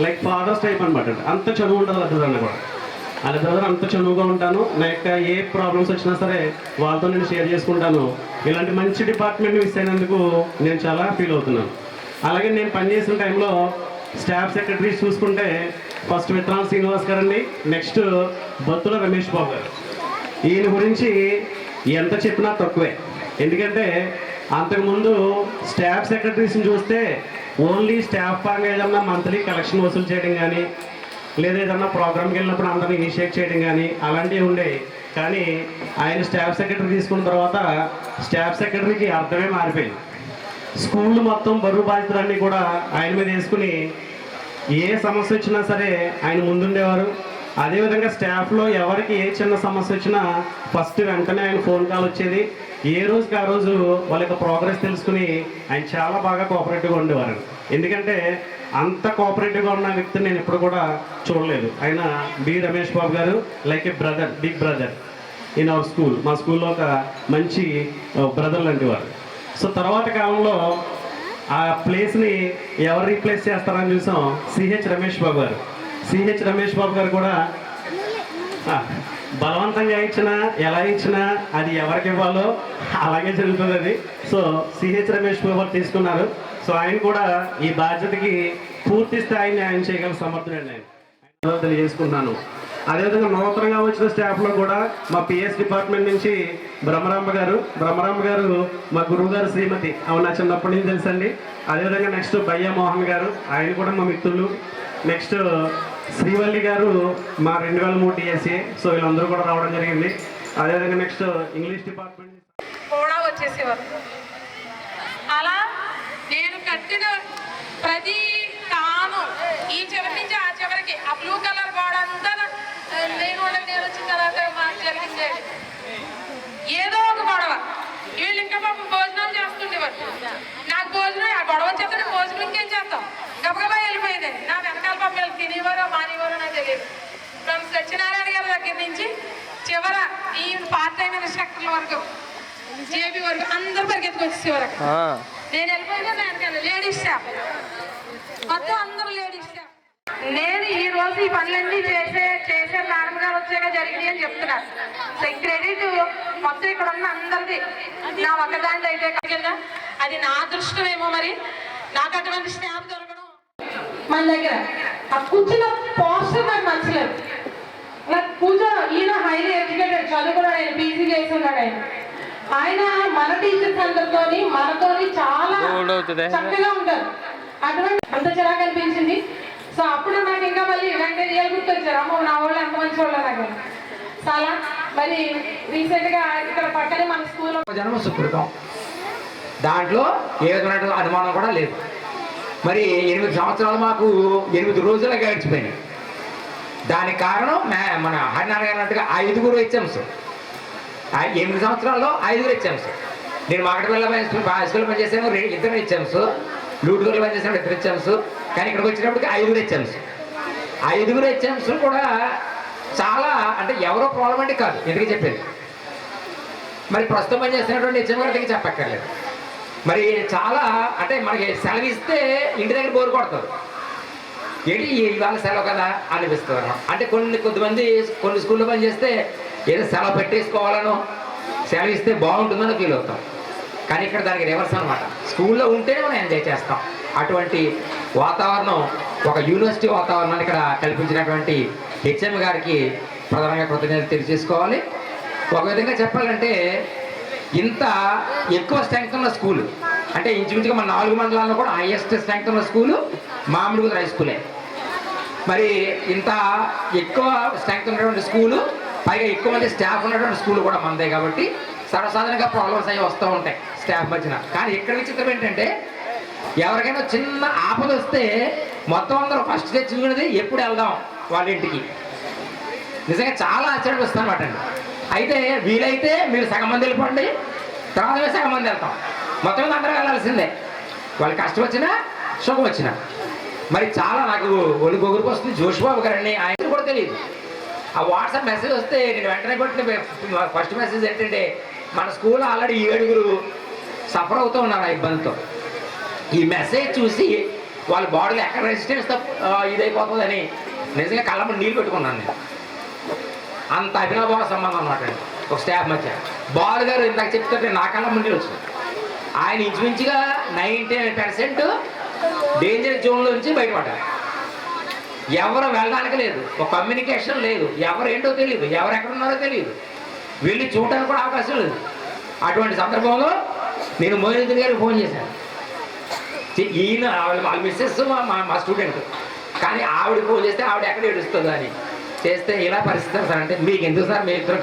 లైక్ ఫాదర్స్ టైప్ అనమాట. అంత చదువు ఉంటుంది వాళ్ళిద్దరు కూడా. వాళ్ళిద్దరు అంత చదువుగా ఉంటాను. నా యొక్క ఏ ప్రాబ్లమ్స్ వచ్చినా సరే వాళ్ళతో నేను షేర్ చేసుకుంటాను. ఇలాంటి మంచి డిపార్ట్మెంట్ మిస్ అయినందుకు నేను చాలా ఫీల్ అవుతున్నాను. అలాగే నేను పనిచేసిన టైంలో స్టాఫ్ సెక్రటరీస్ చూసుకుంటే ఫస్ట్ విత్తనాల శ్రీనివాస్ గారు అండి, నెక్స్ట్ బత్తుల రమేష్ బాబు గారు. ఈయన గురించి ఎంత చెప్పినా తక్కువే. ఎందుకంటే అంతకుముందు స్టాఫ్ సెక్రటరీస్ని చూస్తే ఓన్లీ స్టాఫ్ పరంగా ఏదన్నా మంత్లీ కలెక్షన్ వసూలు చేయడం కానీ, లేదా ఏదన్నా ప్రోగ్రామ్కి వెళ్ళినప్పుడు అందరినీ ఇనిషియేట్ చేయడం కానీ అలాంటివి ఉండేవి. కానీ ఆయన స్టాఫ్ సెక్రటరీ తీసుకున్న తర్వాత స్టాఫ్ సెక్రటరీకి అర్థమే మారిపోయింది. స్కూల్ మొత్తం బరువు బాధ్యతలన్నీ కూడా ఆయన మీద వేసుకుని ఏ సమస్య వచ్చినా సరే ఆయన ముందుండేవారు. అదేవిధంగా స్టాఫ్లో ఎవరికి ఏ చిన్న సమస్య వచ్చినా ఫస్ట్ వెంటనే ఆయన ఫోన్ కాల్ వచ్చేది. ఏ రోజుకి ఆ రోజు వాళ్ళ యొక్క ప్రోగ్రెస్ తెలుసుకుని ఆయన చాలా బాగా కోఆపరేటివ్గా ఉండేవారు. ఎందుకంటే అంత కోఆపరేటివ్గా ఉన్న వ్యక్తిని నేను ఎప్పుడు కూడా చూడలేదు. ఆయన B Ramesh Babu garu like a brother, big brother in our school. మా స్కూల్లో ఒక మంచి బ్రదర్ లాంటి వారు. సో తర్వాత కాలంలో ఆ ప్లేస్ని ఎవరు రీప్లేస్ చేస్తారని చూసాం, సిహెచ్ రమేష్ బాబు గారు. సిహెచ్ రమేష్ బాబు గారు కూడా బలవంతంగా ఇచ్చినా ఎలా ఇచ్చినా అది ఎవరికి ఇవ్వాలో అలాగే జరుగుతుంది అది. సో సిహెచ్ రమేష్ బాబు గారు తీసుకున్నారు. సో ఆయన కూడా ఈ బాధ్యతకి పూర్తి స్థాయిని ఆయన చేయగల సమర్థుడండి. ఆయన తెలియజేసుకున్నాను. అదేవిధంగా నూతనంగా వచ్చిన స్టాఫ్లో కూడా మా పిఎస్ డిపార్ట్మెంట్ నుంచి బ్రహ్మరాంబ గారు మా గురువు గారు శ్రీమతి, అవును నా చిన్నప్పటి నుంచి తెలుసండి. అదేవిధంగా నెక్స్ట్ బయ్య మోహన్ గారు, ఆయన కూడా మా మిత్రులు. నెక్స్ట్ శ్రీవల్లి గారు మా 2003 టీఎస్ఏ. సో వీళ్ళందరూ కూడా రావడం జరిగింది. అదేవిధంగా నెక్స్ట్ ఇంగ్లీష్ డిపార్ట్మెంట్ కూడా వచ్చేసేవారు. అలా నేను కట్టిన ప్రతి కాను ఈ చివరి నుంచి ఆ చివరికి ఆ బ్లూ కలర్ గోడ అంతా నేను వచ్చిన తర్వాత మాకు జరిగింది ఏదో ఒక గొడవ. వీళ్ళు ఇంకా పాపం భోజనాలు చేస్తుండేవారు. నాకు భోజనం ఆ గొడవ వచ్చేస్తే భోజనం ఇంకేం చేస్తాం, గబగబా వెళ్ళిపోయేదండి. నా వెనకాల పాపం వీళ్ళు తినేవారో మానేవారో నాకు తెలియదు. ఫ్రమ్ సత్యనారాయణ గారి దగ్గర నుంచి చివర ఈ పార్ట్ టైం ఇన్స్ట్రక్టర్ల వరకు జేబీ వరకు అందరూ పరిగెత్తుకు వచ్చేసేవారు. అక్కడ నేను వెళ్ళిపోయినా వెనకాల లేడీస్ స్టాఫ్ మొత్తం అందరూ లేడీస్ స్టాఫ్. నేను ఈ రోజు ఈ పనులన్నీ చేసే మేడం గారు వచ్చాక జరిగింది అని చెప్తున్నారు. క్రెడిట్ మొత్తం ఇక్కడ ఉన్న అందరిది, నా ఒక్కదాని అయితే కదా. అది నా అదృష్టమేమో మరి, నాకు అటువంటి స్టాఫ్ దొరకడం. మన దగ్గర ఆ కూర్చున్న పోస్టర్ నాకు నచ్చలేదు. నాకు కూర్చో ఈయన హైలీ ఎడ్యుకేటెడ్, చదువు కూడా ఆయన పీజీ చేసి ఉన్నాడు. ఆయన మన టీచర్స్ అందరితోని మనతోని చాలా చక్కగా ఉంటారు. అటువంటి అంత చిరాకు అనిపించింది. సో అప్పుడు నాకు ఇంకా మళ్ళీ వెంటనే రియల్ గుర్తొచ్చారు, అమ్మ నా వాళ్ళు ఎంత మంచి వాళ్ళు నాకు చాలా. మరి రీసెంట్గా ఇక్కడ పక్కనే మన స్కూల్లో జన్మ సుకృతం, దాంట్లో ఏ విధమైన అనుమానం కూడా లేదు. మరి 8 సంవత్సరాలు మాకు 8 రోజులుగా గడిచిపోయినాయి. దానికి కారణం మన హరినారాయణ గారు అన్నట్టుగా 5 ఎగ్జామ్స్. 8 సంవత్సరాల్లో 5 ఎగ్జామ్స్. నేను మాకటపల్లి హై స్కూల్లో పనిచేసాను, 2 ఎగ్జామ్స్. లూటుగూరులో పనిచేసాను, 2 ఎగ్జామ్స్. కానీ ఇక్కడికి వచ్చినప్పటికి 5 ఎగ్జామ్స్. 5 ఎగ్జామ్స్ కూడా చాలా అంటే ఎవరో ప్రాబ్లం అంటే కాదు, ఎందుకు చెప్పేది. మరి ప్రస్తుతం పనిచేస్తున్నటువంటి హెచ్ఎం గారికి చెప్పక్కర్లేదు. మరి చాలా అంటే మనకి సెలవు ఇస్తే ఇంటి దగ్గర బోరు కొడతారు, ఏంటి ఇవాళ సెలవు కదా అనిపిస్తుంది. అంటే కొద్దిమంది కొన్ని స్కూల్లో పనిచేస్తే ఏదో సెలవు పెట్టేసుకోవాలనో సెలవు ఇస్తే బాగుంటుందని ఫీల్ అవుతాం. కానీ ఇక్కడ దానికి రివర్స్ అనమాట. స్కూల్లో ఉంటేనే మనం ఎంజాయ్ చేస్తాం. అటువంటి వాతావరణం, ఒక యూనివర్సిటీ వాతావరణాన్ని ఇక్కడ కల్పించినటువంటి హెచ్ఎం గారికి ప్రధానంగా కృతజ్ఞతలు తెలియజేసుకోవాలి. ఒక విధంగా చెప్పాలంటే ఇంత ఎక్కువ స్ట్రెంగ్త్ ఉన్న స్కూలు అంటే ఇంచుమించుగా మన 4 మండలాల్లో కూడా హైయెస్ట్ స్ట్రెంగ్త్ ఉన్న స్కూలు మామిడిగుంట హై స్కూలే. మరి ఇంత ఎక్కువ స్ట్రెంగ్త్ ఉన్నటువంటి స్కూలు, పైగా ఎక్కువ మంది స్టాఫ్ ఉన్నటువంటి స్కూల్ కూడా మనదే. కాబట్టి సర్వసాధారణంగా ప్రాబ్లమ్స్ అవి వస్తూ ఉంటాయి స్టాఫ్ మధ్యన. కానీ ఇక్కడ విచిత్రం ఏంటంటే ఎవరికైనా చిన్న ఆపద వస్తే మొత్తం అందరూ ఫస్ట్ తెచ్చుకునేది ఎప్పుడు వెళ్దాం వాళ్ళ ఇంటికి. నిజంగా చాలా ఆశ్చర్యం వస్తుంది అనమాట అండి. అయితే వీలైతే మీరు సగం మంది వెళ్ళిపోండి, తర్వాత మేము సగం మంది వెళ్తాం. మొత్తం మీద అందరూ వెళ్ళాల్సిందే, వాళ్ళకి కష్టం వచ్చినా సుఖం వచ్చినా. మరి చాలా నాకు ఒళ్ళు గొగురికి వస్తుంది. జోషిబాబు గారండి, ఆయన కూడా తెలియదు. ఆ వాట్సాప్ మెసేజ్ వస్తే నేను వెంటనే కొట్టిన ఫస్ట్ మెసేజ్ ఏంటంటే మన స్కూల్ ఆల్రెడీ 7 సఫర్ అవుతూ ఉన్నారు ఆ ఇబ్బందితో. ఈ మెసేజ్ చూసి వాళ్ళ బాడీలో ఎక్కడ రెసిస్టెన్స్ ఇదైపోతుందని నిజంగా కళ్ళ నీళ్ళు పెట్టుకున్నాను నేను. అంత అభినవభావ సంబంధం అనమాట అండి ఒక స్టాఫ్ మధ్య. బాలు గారు ఇందాక చెప్తుంటే నా కళ్ళ ముందు వచ్చింది. ఆయన ఇంచుమించుగా 99% డేంజర్ జోన్లో నుంచి బయటపడ్డారు. ఎవరు వెళ్ళడానికి లేదు, ఒక కమ్యూనికేషన్ లేదు, ఎవరు ఏంటో తెలియదు, ఎవరు ఎక్కడ ఉన్నారో తెలియదు, వెళ్ళి చూడడానికి కూడా అవకాశం లేదు. అటువంటి సందర్భంలో నేను మోయినుద్దీన్ గారికి ఫోన్ చేశాను. ఈయన వాళ్ళ మిస్సెస్ మా స్టూడెంట్, కానీ ఆవిడ ఫోన్ చేస్తే ఆవిడ ఎక్కడ ఏడుస్తుందో అని చేస్తే ఇలా పరిస్థితి సార్ అంటే మీకు ఎందుకు సార్, మీ ఇద్దరు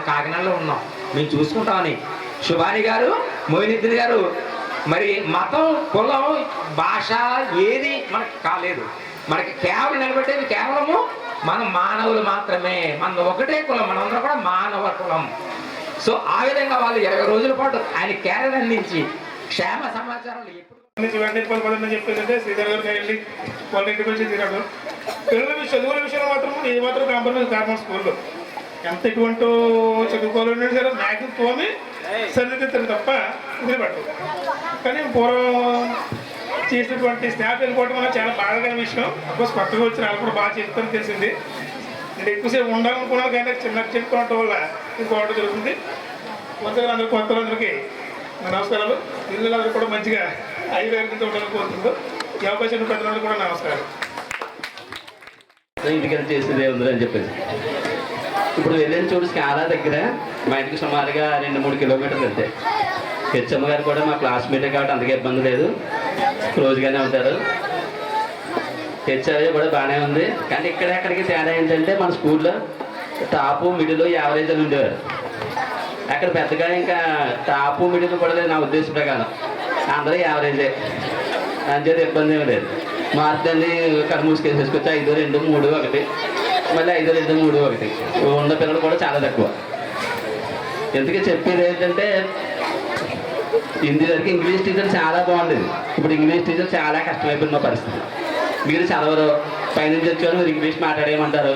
కాకినాడలో ఉన్నాం, మేము చూసుకుంటామని శుభాని గారు, మోయినుద్దీన్ గారు. మరి మతం, కులం, భాష ఏది మనకు కాలేదు. మనకి కేవలం నిలబెట్టేది కేవలము మనం మానవులు మాత్రమే. మన ఒకటే కులం, మనందరం కూడా మానవ కులం. సో ఆ విధంగా వాళ్ళు 20 రోజుల పాటు ఆయన కేరళ అందించి క్షేమ సమాచారాలు ఎప్పుడు చెప్పేదంటే శ్రీధర్ గారు వెళ్ళి వాళ్ళ ఇంటికి వచ్చి తిరాడు. పిల్లల చదువుల విషయంలో మాత్రం ఏ మాత్రం కాంప్రమైజ్ కారణం స్కూల్లో ఎంత ఎటువంటి చదువుకోవాలన్నా సరే మ్యాథ్స్ తోమి సరిదిద్దుతారు తప్ప వదిలిపెట్టరు. కానీ పూర్వం చేసినటువంటి స్టాఫ్ వెళ్ళిపోవడం వల్ల చాలా బాధాకరమైన విషయం. అఫ్కోర్స్ కొత్తగా వచ్చిన వాళ్ళు కూడా బాగా చెప్తారని తెలిసింది. నేను ఎక్కువసేపు ఉండాలనుకున్నాను కానీ చిన్న చెప్పుకోవడం వల్ల ఇది బాగుంటుంది జరుగుతుంది. కొత్త వాళ్ళందరికీ నమస్కారాలు. పిల్లలందరూ కూడా మంచిగా 5 కింద ఉండాలని కోరుకుంటూ ఈ అవకాశం పెద్దలందరూ కూడా నమస్కారం. ఇంటికి చేసేదే ఉందని చెప్పేసి ఇప్పుడు వెళ్ళిన చోటు స్కాలా దగ్గర మా ఇంటికి సుమారుగా 2-3 కిలోమీటర్లు వెళ్తాయి. హెచ్ఎం గారు కూడా మా క్లాస్మేటే కాబట్టి అంతగా ఇబ్బంది లేదు, క్లోజ్గానే ఉంటారు. హెచ్ఆర్ఏ కూడా బాగానే ఉంది. కానీ ఇక్కడికి తేడా ఏంటంటే మన స్కూల్లో టాపు మిడిల్ యావరేజ్ అని ఉండేవారు. అక్కడ పెద్దగా ఇంకా టాపు మిడిల్ కూడా లేదు నా ఉద్దేశం ప్రకారం, అందరూ యావరేజే. అంచేది ఇబ్బంది ఏమి లేదు. మార్కులన్నీ కళ్ళు మూసుకేసేసుకొచ్చి 5, 2, 3, 1, మళ్ళీ 5, 2, 3, 1 ఉన్న పిల్లలు కూడా చాలా తక్కువ. ఎందుకు చెప్పేది ఏంటంటే వరకు ఇంగ్లీష్ టీచర్ చాలా బాగుండేది. ఇప్పుడు ఇంగ్లీష్ టీచర్ చాలా కష్టమైపోయిన పరిస్థితి. మీరు చదవరు, పైనుంచి వచ్చారు, మీరు ఇంగ్లీష్ మాట్లాడేయమంటారు,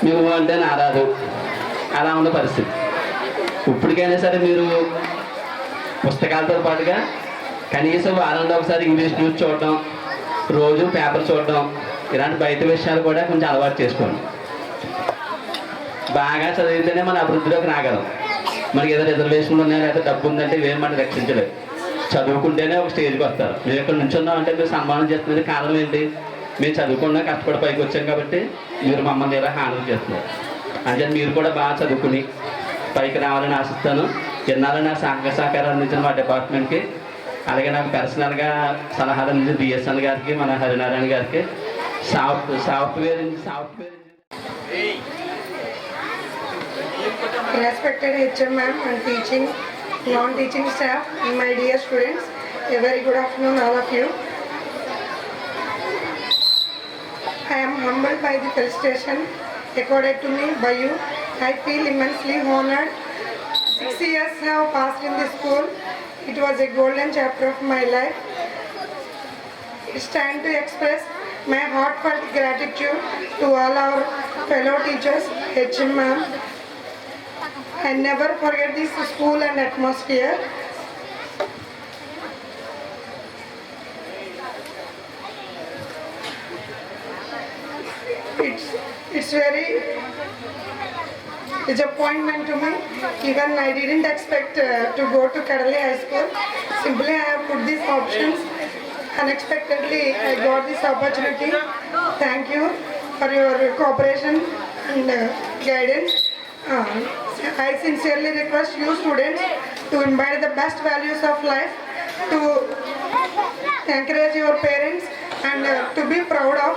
మీకు అంటే నారాదు, అలా ఉన్న పరిస్థితి. ఇప్పటికైనా సరే మీరు పుస్తకాలతో పాటుగా కనీసం వారంలో ఒకసారి ఇంగ్లీష్ న్యూస్ చూడడం, రోజు పేపర్ చూడడం, ఇలాంటి బయట విషయాలు కూడా కొంచెం అలవాటు చేసుకోండి. బాగా చదివితేనే మన అభివృద్ధిలోకి రాగలం. మనకి ఏదో రిజర్వేషన్లు ఉన్నాయో లేకపోతే డబ్బు ఉందంటే ఇవేం మనం రక్షించలేదు. చదువుకుంటేనే ఒక స్టేజ్కి వస్తారు. మేము ఇక్కడ నుంచి ఉన్నామంటే మీరు సన్మానం చేస్తున్నది కారణం ఏంటి? మేము చదువుకున్నా కష్టపడి పైకి వచ్చాం కాబట్టి మీరు మమ్మల్ని ఇలా హాండల్ చేస్తున్నారు. అంటే మీరు కూడా బాగా చదువుకుని పైకి రావాలని ఆశిస్తాను. ఎన్నాళ్ళు నా సహకారం అందించిన మా డిపార్ట్మెంట్కి, అలాగే నాకు పర్సనల్గా సలహాలు అందించిన బిఎస్ఎన్ గారికి, మన హరినారాయణ గారికి, software Respected HM ma'am and teaching, non-teaching staff and my dear students, a very good afternoon all of you. I am humbled by the felicitation accorded to me by you. I feel immensely honored. 6 years have passed in this school. It was a golden chapter of my life. It's time to express my heartfelt gratitude to all our fellow teachers, HM ma'am. I never forget this school and atmosphere. It's very disappointment to me. Even I didn't expect to go to Kadali High School. Simply I have put these options. Unexpectedly I got this opportunity. Thank you for your cooperation and guidance. I sincerely request you students to imbibe the best values of life, to encourage your parents and to be proud of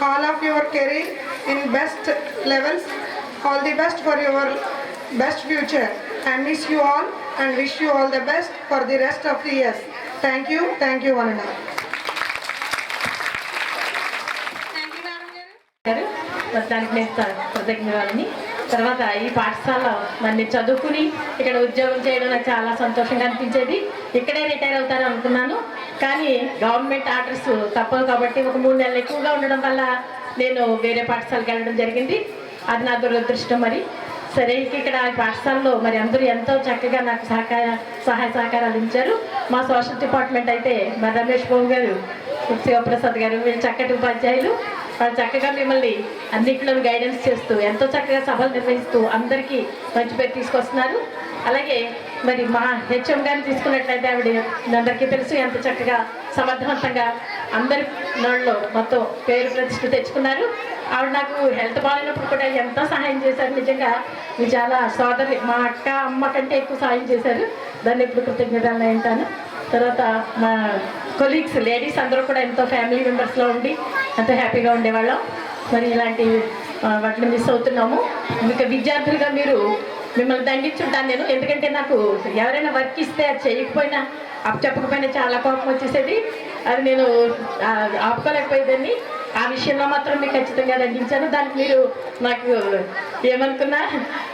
all of your career in best levels. All the best for your best future. I miss you all and wish you all the best for the rest of the years. Thank you one and all. దానికి నేను కృతజ్ఞతని. తర్వాత ఈ పాఠశాలలో మరి చదువుకుని ఇక్కడ ఉద్యోగం చేయడం నాకు చాలా సంతోషంగా అనిపించేది. ఇక్కడే రిటైర్ అవుతారు అనుకున్నాను. కానీ గవర్నమెంట్ ఆర్డర్స్ తప్పవు కాబట్టి ఒక 3 నెలలు ఎక్కువగా ఉండడం వల్ల నేను వేరే పాఠశాలకు వెళ్ళడం జరిగింది. అది నా దురదృష్టం. మరి సరే, ఇక్కడ పాఠశాలలో మరి అందరూ ఎంతో చక్కగా నాకు సహాయ సహకారాలు ఇచ్చారు. మా సోషల్ డిపార్ట్మెంట్ అయితే మరి రమేష్ బాబు గారు, శివప్రసాద్ గారు, వీళ్ళు చక్కటి ఉపాధ్యాయులు. వాళ్ళు చక్కగా మిమ్మల్ని అన్నింటిలో గైడెన్స్ చేస్తూ ఎంతో చక్కగా సభలు నిర్వహిస్తూ అందరికీ మంచి పేరు తీసుకొస్తున్నారు. అలాగే మరి మా హెచ్ఎం గారిని తీసుకున్నట్లయితే ఆవిడ అందరికీ తెలుసు ఎంత చక్కగా సమర్థవంతంగా అందరి నోళ్ళలో మొత్తం పేరు ప్రతిష్ఠ తెచ్చుకున్నారు. ఆవిడ నాకు హెల్త్ బాగాలేనప్పుడు కూడా ఎంతో సహాయం చేశారు. నిజంగా మీరు చాలా సోదరి, మా అక్క అమ్మ కంటే ఎక్కువ సహాయం చేశారు. దాన్ని ఎప్పుడు కృతజ్ఞతలు ఉంటాను. తర్వాత మా కొలీగ్స్ లేడీస్ అందరూ కూడా ఎంతో ఫ్యామిలీ మెంబర్స్లో ఉండి ఎంతో హ్యాపీగా ఉండేవాళ్ళం. మరి ఇలాంటి వాటిని మిస్ అవుతున్నాము. ఇంకా విద్యార్థులుగా మిమ్మల్ని దండించుంటాను నేను. ఎందుకంటే నాకు ఎవరైనా వర్క్ ఇస్తే అది చేయకపోయినా చెప్పకపోయినా చాలా కోపం వచ్చేసేది. అది నేను ఆపుకోలేకపోయేదాన్ని. ఆ విషయంలో మాత్రం మీకు ఖచ్చితంగా దండించాను. దానికి మీరు నాకు ఏమనుకున్నా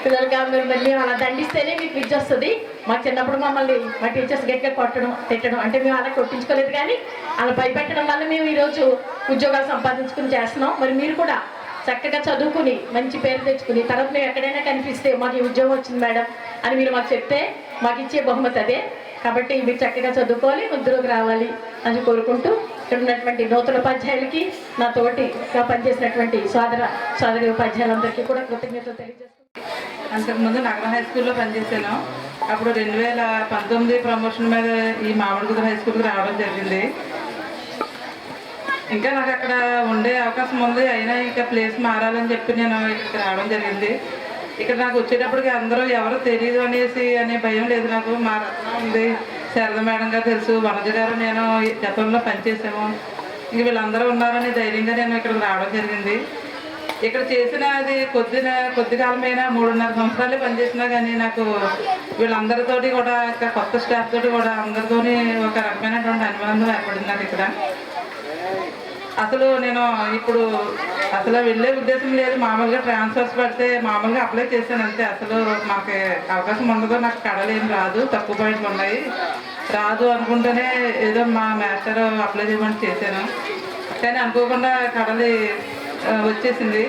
పిల్లలుగా మళ్ళీ అలా దండిస్తేనే మీకు విద్య వస్తుంది. మాకు చిన్నప్పుడు మమ్మల్ని మా టీచర్స్ గట్టిగా కొట్టడం తిట్టడం అంటే మేము అలా కొట్టించుకోలేదు, కానీ అలా భయపెట్టడం వల్ల మేము ఈరోజు ఉద్యోగాలు సంపాదించుకుని చేస్తున్నాం. మరి మీరు కూడా చక్కగా చదువుకుని మంచి పేరు తెచ్చుకుని తర్వాత మేము ఎక్కడైనా కనిపిస్తే మాకు ఈ ఉద్యోగం వచ్చింది మేడం అని మీరు మాకు చెప్తే మాకు ఇచ్చే బహుమతి అదే. కాబట్టి మీరు చక్కగా చదువుకోవాలి, ఉద్యోగం రావాలి అని కోరుకుంటూ ఇక్కడ ఉన్నటువంటి నూతన ఉపాధ్యాయులకి, నా తోటిగా పనిచేసినటువంటి సోదరి ఉపాధ్యాయులందరికీ కూడా కృతజ్ఞతలు తెలియజేస్తున్నాను. అంతకుముందు నగరం హై స్కూల్లో పనిచేశాను. అప్పుడు 2019 ప్రమోషన్ మీద ఈ మామిడిగుద్ద హై స్కూల్కి రావడం జరిగింది. ఇంకా నాకు అక్కడ ఉండే అవకాశం ఉంది, అయినా ఇంకా ప్లేస్ మారాలని చెప్పి నేను ఇక్కడికి రావడం జరిగింది. ఇక్కడ నాకు వచ్చేటప్పటికి అందరూ ఎవరో తెలియదు అనే భయం లేదు నాకు. మా రత్నం ఉంది, శారద మేడం గారు తెలుసు, వనజ గారు, నేను గతంలో పనిచేసాము. ఇంక వీళ్ళందరూ ఉన్నారని ధైర్యంగా నేను ఇక్కడికి రావడం జరిగింది. ఇక్కడ చేసిన అది కొద్ది కాలమైనా 3.5 సంవత్సరాలే పనిచేసినా కానీ నాకు వీళ్ళందరితోటి కూడా ఇంకా కొత్త స్టాఫ్ తోటి కూడా అందరితోని ఒక రకమైనటువంటి అనుబంధం ఏర్పడింది నాకు ఇక్కడ. అసలు నేను ఇప్పుడు అసలు వెళ్ళే ఉద్దేశం లేదు. మామూలుగా ట్రాన్స్ఫర్స్ పడితే మామూలుగా అప్లై చేశాను అంతే. అసలు మాకు అవకాశం ఉండదు, నాకు కళలు ఏం రాదు, తక్కువ పాయింట్లు ఉన్నాయి, రాదు అనుకుంటేనే ఏదో మా మాస్టర్ అప్లై చేయమని చేశాను. కానీ అనుకోకుండా కళలు వచ్చేసింది.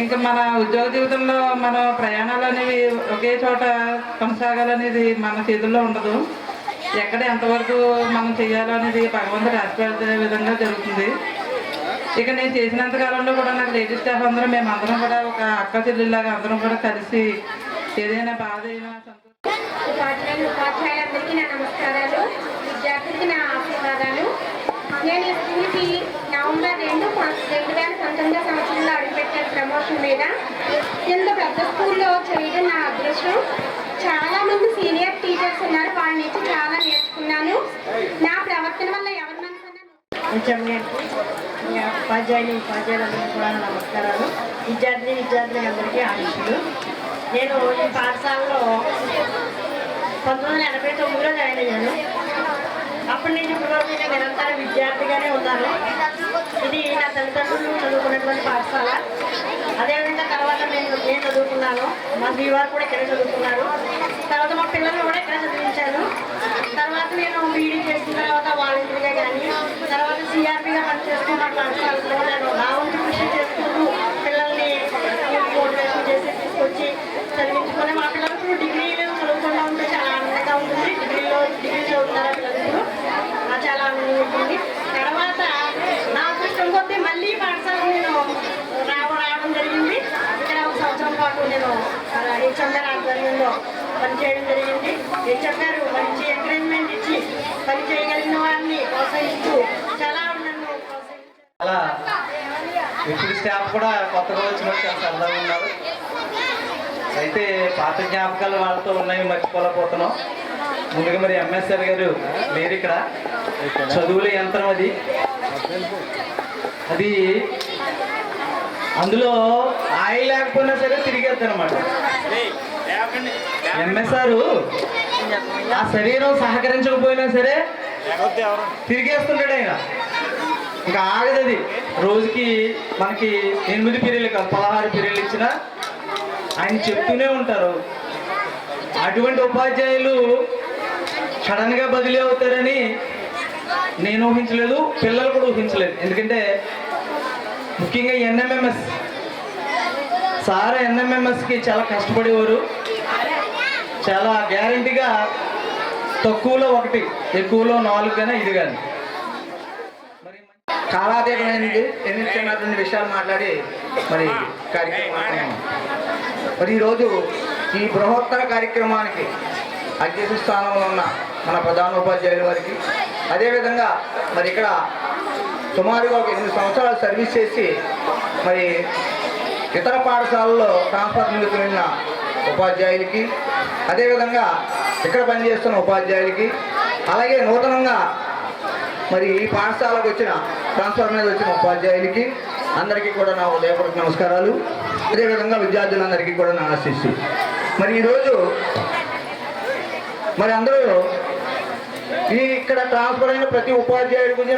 ఇంకా మన ఉద్యోగ జీవితంలో మన ప్రయాణాలు అనేవి ఒకే చోట కొనసాగాలనేది మన చేతుల్లో ఉండదు. ఎక్కడ ఎంతవరకు మనం చేయాలో అనేది భగవంతుడు రాసిపెట్టే విధంగా జరుగుతుంది. ఇక నేను చేసినంత కాలంలో కూడా నాకు లేడీ స్టాఫ్ అందరం మేమందరం కూడా ఒక అక్క చెల్లెల్లాగా అందరం కూడా కలిసి ఏదైనా బాధ అయినా ఉపాధ్యాయులందరికీ నా నమస్కారాలు, విద్యార్థులకి నా ఆశీర్వాదాలు. నేను ఈ స్కూల్కి నవంబర్ 2, 2019 సంవత్సరంలో అడుగుపెట్టాను ప్రమోషన్ మీద. ఇంత పెద్ద స్కూల్లో చేయడం నా అదృష్టం. చాలామంది సీనియర్ టీచర్స్ ఉన్నారు, వాళ్ళ నుంచి చాలా నేర్చుకున్నాను. నా ప్రవర్తన వల్ల ఎవరి మనసుకున్నాను. ఉపాధ్యాయులందరికీ కూడా నమస్కారాలు. విద్యార్థులందరికీ ఆశీస్సులు. నేను ఈ పాఠశాలలో 1989లో జాయిన్ అయ్యాను. అప్పటి నుంచి ఇప్పటివరకు నేను నిరంతర విద్యార్థిగానే ఉన్నాను. ఇది నా తల్లిదండ్రులు చదువుకున్నటువంటి పాఠశాల. అదేవిధంగా తర్వాత నేను చదువుకున్నాను, మా దీవారు కూడా ఇక్కడే చదువుకున్నారు. తర్వాత మా పిల్లలు కూడా ఇక్కడ చదివించాను. తర్వాత నేను బీడీ చేసిన తర్వాత వాలంటీర్గా కానీ తర్వాత సిఆర్పీగా పనిచేస్తున్న పాఠశాలలో నేను నా వంతు కృషి చేసుకుంటూ పిల్లల్ని మోటివేషన్ చేసి తీసుకొచ్చి చదివించుకొని మా పిల్లలకు డిగ్రీలు చదువుకుండా ఉంటే చాలా ఆనందంగా ఉంటుంది. డిగ్రీ చదువుతారా పిల్లలు, చాలా ఆనందంగా ఉంటుంది. తర్వాత నా అదృష్టం కొద్దీ మళ్ళీ పాఠశాల నేను రావడం జరిగింది. ఇక్కడ 1 సంవత్సరం పాటు నేను హెచ్ఎం గారి ఆధ్వర్యంలో పనిచేయడం జరిగింది. హెచ్ఎం గారు మంచి ఎంకరేజ్మెంట్ ఇచ్చి పని చేయగలిగిన వారిని ప్రోత్సహిస్తూ చాలా నన్ను ప్రోత్సహించారు. అలా ఇప్పుడు స్టాఫ్ కూడా కొత్తగా వచ్చిన చాలా సరదాగా ఉన్నారు. అయితే పాత జ్ఞాపకాలు వాళ్ళతో ఉన్నాయి, మర్చిపోలేకపోతున్నాం. ముందుగా మరి ఎంఎస్ఆర్ గారు లేరు ఇక్కడ. చదువుల యంత్రం అది అందులో ఆయిల్ లేకపోయినా సరే తిరిగేద్దాం అనమాట. ఎంఎస్ఆర్ ఆ శరీరం సహకరించకపోయినా సరే తిరిగేస్తుంటాడు ఆయన. ఇంకా ఆగదు అది. రోజుకి మనకి 8 పీరియడ్లు కాదు 16 పీరియడ్లు ఇచ్చినా ఆయన చెప్తూనే ఉంటారు. అటువంటి ఉపాధ్యాయులు సడన్గా బదిలీ అవుతారని నేను ఊహించలేదు, పిల్లలు కూడా ఊహించలేదు. ఎందుకంటే ముఖ్యంగా ఎన్ఎంఎంఎస్ సార్ ఎన్ఎంఎంఎస్కి చాలా కష్టపడేవారు. చాలా గ్యారంటీగా తక్కువలో 1, ఎక్కువలో 4 కానీ 5 కానీ. మరి కాలాతీతమైనది ఎన్నిచ్చినటువంటి విషయాలు మాట్లాడి మరి కార్యక్రమం. మరి ఈరోజు ఈ బృహత్తర కార్యక్రమానికి అధ్యక్ష స్థానంలో ఉన్న మన ప్రధానోపాధ్యాయుల వారికి, అదేవిధంగా మరి ఇక్కడ సుమారుగా ఒక 8 సంవత్సరాలు సర్వీస్ చేసి మరి ఇతర పాఠశాలల్లో ట్రాన్స్ఫర్ నిమిత్తమైన ఉపాధ్యాయులకి, అదేవిధంగా ఇక్కడ పనిచేస్తున్న ఉపాధ్యాయులకి, అలాగే నూతనంగా మరి ఈ పాఠశాలకు వచ్చిన ట్రాన్స్ఫర్ మీద వచ్చిన ఉపాధ్యాయులకి అందరికీ కూడా నా ఉదయపూర్వక నమస్కారాలు. అదేవిధంగా విద్యార్థులందరికీ కూడా నా ఆశీస్సు. మరి ఈరోజు మరి అందరూ ఈ ఇక్కడ ట్రాన్స్ఫర్ అయిన ప్రతి ఉపాధ్యాయుడి గురించి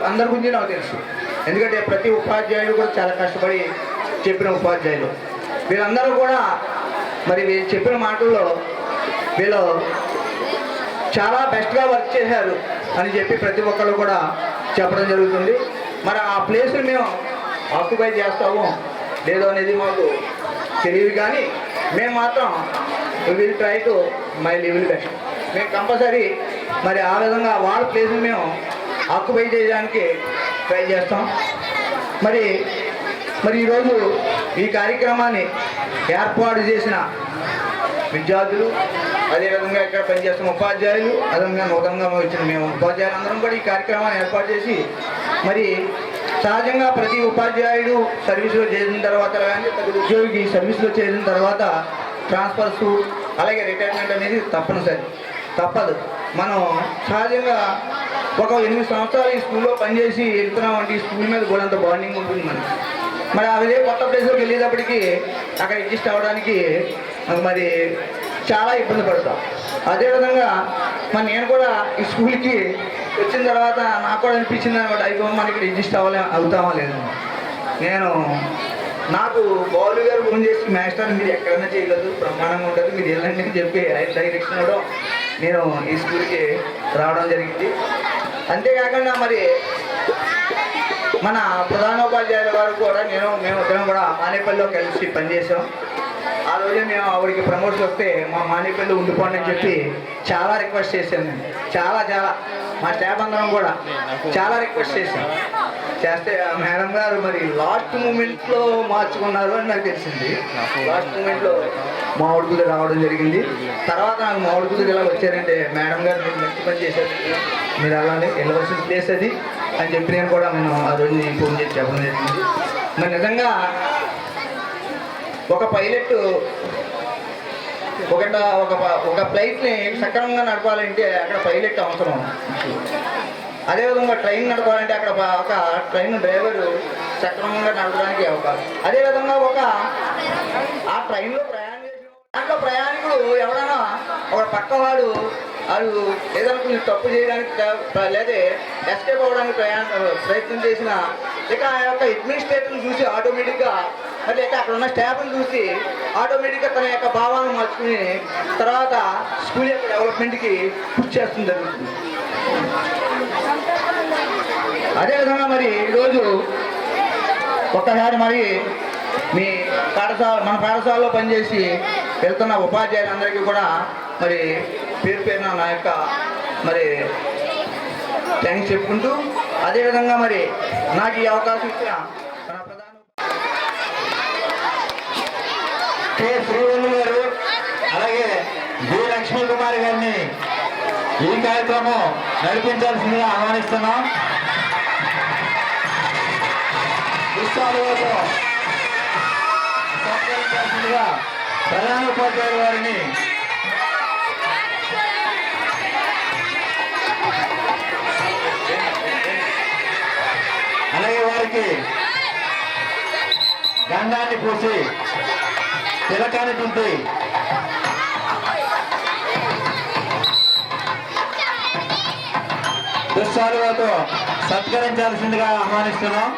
అందరి గురించి నాకు తెలుసు. ఎందుకంటే ప్రతి ఉపాధ్యాయుడు కూడా చాలా కష్టపడి చెప్పిన ఉపాధ్యాయులు. వీళ్ళందరూ కూడా మరి వీళ్ళు చెప్పిన మాటల్లో వీళ్ళు చాలా బెస్ట్గా వర్క్ చేశారు అని చెప్పి ప్రతి ఒక్కళ్ళు కూడా చెప్పడం జరుగుతుంది. మరి ఆ ప్లేస్ని మేము ఆక్యుపై చేస్తాము లేదో అనేది మాకు తెలియదు, కానీ మేము మాత్రం will try to my level best. మేము కంపల్సరీ మరి ఆ విధంగా వాళ్ళ ప్లేస్ని మేము ఆక్యుపై చేయడానికి ట్రై చేస్తాం. మరి ఈరోజు ఈ కార్యక్రమాన్ని ఏర్పాటు చేసిన విద్యార్థులు, అదేవిధంగా ఇక్కడ పనిచేస్తున్న ఉపాధ్యాయులు, అదేవిధంగా నూతనంగా వచ్చిన మేము ఉపాధ్యాయులు అందరం కూడా ఈ కార్యక్రమాన్ని ఏర్పాటు చేసి మరి సహజంగా ప్రతి ఉపాధ్యాయుడు సర్వీసులో చేసిన తర్వాత కానీ ప్రతి ఉద్యోగి సర్వీసులో చేసిన తర్వాత ట్రాన్స్ఫర్స్ అలాగే రిటైర్మెంట్ అనేది తప్పదు. మనం సహజంగా ఒక 8 సంవత్సరాలు ఈ స్కూల్లో పనిచేసి వెళ్తున్నామంటే ఈ స్కూల్ మీద కూడా అంత బాండింగ్ ఉంటుంది మనకి. మరి అదే కొత్త ప్లేస్లోకి వెళ్ళేటప్పటికి అక్కడ అడ్జస్ట్ అవ్వడానికి మరి చాలా ఇబ్బంది పడతాం. అదేవిధంగా మరి నేను కూడా ఈ స్కూల్కి వచ్చిన తర్వాత నాకు కూడా అనిపించింది అనమాట, అయిపో మనకి ఇక్కడ అడ్జస్ట్ అవుతామా లేదు. నాకు బాలు గారు ఫోన్ చేసి మాస్టర్ మీరు ఎక్కడైనా చేయగలదు, బ్రహ్మాండంగా ఉండదు, మీరు వెళ్ళండి అని చెప్పి డైరెక్షన్ ఇవ్వడం నేను ఈ స్కూల్కి రావడం జరిగింది. అంతేకాకుండా మరి మన ప్రధానోపాధ్యాయుల వారు కూడా మేమిద్దరం కూడా మానేపల్లిలో కలిసి పనిచేసాం. ఆ రోజే మేము ఆవిడకి ప్రమోషన్ వస్తే మా మానేపల్లి ఉండిపోండి అని చెప్పి చాలా రిక్వెస్ట్ చేశాను నేను. చాలా మా స్టాఫ్ అందరం కూడా చాలా రిక్వెస్ట్ చేస్తే మేడం గారు మరి లాస్ట్ మూమెంట్లో మార్చుకున్నారు అని నాకు తెలిసింది. లాస్ట్ మూమెంట్లో మామిడి కుదురు రావడం జరిగింది. తర్వాత నాకు మామిడి కుదురు ఇలా వచ్చారంటే మేడం గారు మీరు మంచి పని చేశారు, మీరు అలానే వెళ్ళవలసిన ప్లేస్ అది అని చెప్పి నేను కూడా ఆ రోజు ఫోన్ చేసి చెప్పడం జరిగింది. మరి నిజంగా ఒక పైలట్ ఒక ఫ్లైట్ని సక్రమంగా నడపాలంటే అక్కడ పైలట్ అవసరం. అదేవిధంగా ట్రైన్ నడపాలంటే అక్కడ ఒక ట్రైన్ డ్రైవరు సక్రమంగా నడపడానికి అవకాశం. అదేవిధంగా ఆ ట్రైన్లో ప్రయాణం చేసిన దాంట్లో ప్రయాణికుడు ఎవరైనా ఒక పక్కవాడు వాళ్ళు ఏదైనా కొంచెం తప్పు చేయడానికి లేదా ఎస్కేప్ అవ్వడానికి ప్రయత్నం చేసిన ఇక ఆ యొక్క అడ్మినిస్ట్రేటర్ని చూసి ఆటోమేటిక్గా మళ్ళీ అక్కడ ఉన్న స్టాఫ్ని చూసి ఆటోమేటిక్గా తన యొక్క భావాలను మార్చుకుని తర్వాత స్కూల్ యొక్క డెవలప్మెంట్కి కృషి చేస్తుంది జరుగుతుంది. అదేవిధంగా మరి ఈరోజు ఒక్కసారి మరి మన పాఠశాలలో పనిచేసి వెళ్తున్న ఉపాధ్యాయులందరికీ కూడా మరి పేరున నా యొక్క మరి థ్యాంక్స్ చెప్పుకుంటూ, అదేవిధంగా మరి నాకు ఈ అవకాశం ఇచ్చిన మన ప్రధాన కె శ్రీవల్లి గారు అలాగే జి లక్ష్మీ కుమార్ గారిని ఈ కార్యక్రమం నడిపించాల్సిందిగా ఆహ్వానిస్తున్నాం. సత్కరించాల్సిందిగా ప్రధానోపాధ్యాయుల వారిని అలాగే వారికి గంధాన్ని పూసి తిలకాన్ని దింపి దుశ్శాలువాతో సత్కరించాల్సిందిగా ఆహ్వానిస్తున్నాం.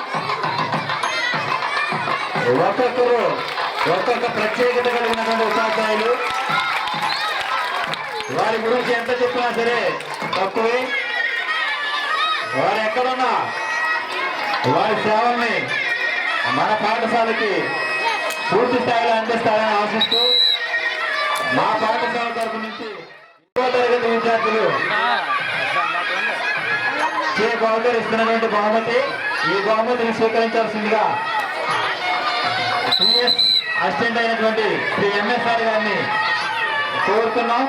ఒక్కొక్క ప్రత్యేకత కలిగినటువంటి ఉపాధ్యాయులు, వారి గురించి ఎంత చెప్పినా సరే తక్కువే. వారు ఎక్కడున్నా వారి సేవల్ని మన పాఠశాలకి పూర్తి స్థాయిలో అందిస్తారని ఆశిస్తూ మా పాఠశాల తరఫు నుంచి 10వ తరగతి విద్యార్థులు కే గౌడర్ ఇస్తున్నటువంటి బహుమతి, ఈ బహుమతిని స్వీకరించాల్సిందిగా సిఎస్ అసిస్టెంట్ అయినటువంటి శ్రీ ఎంఎస్ఆర్ గారిని కోరుతున్నాం.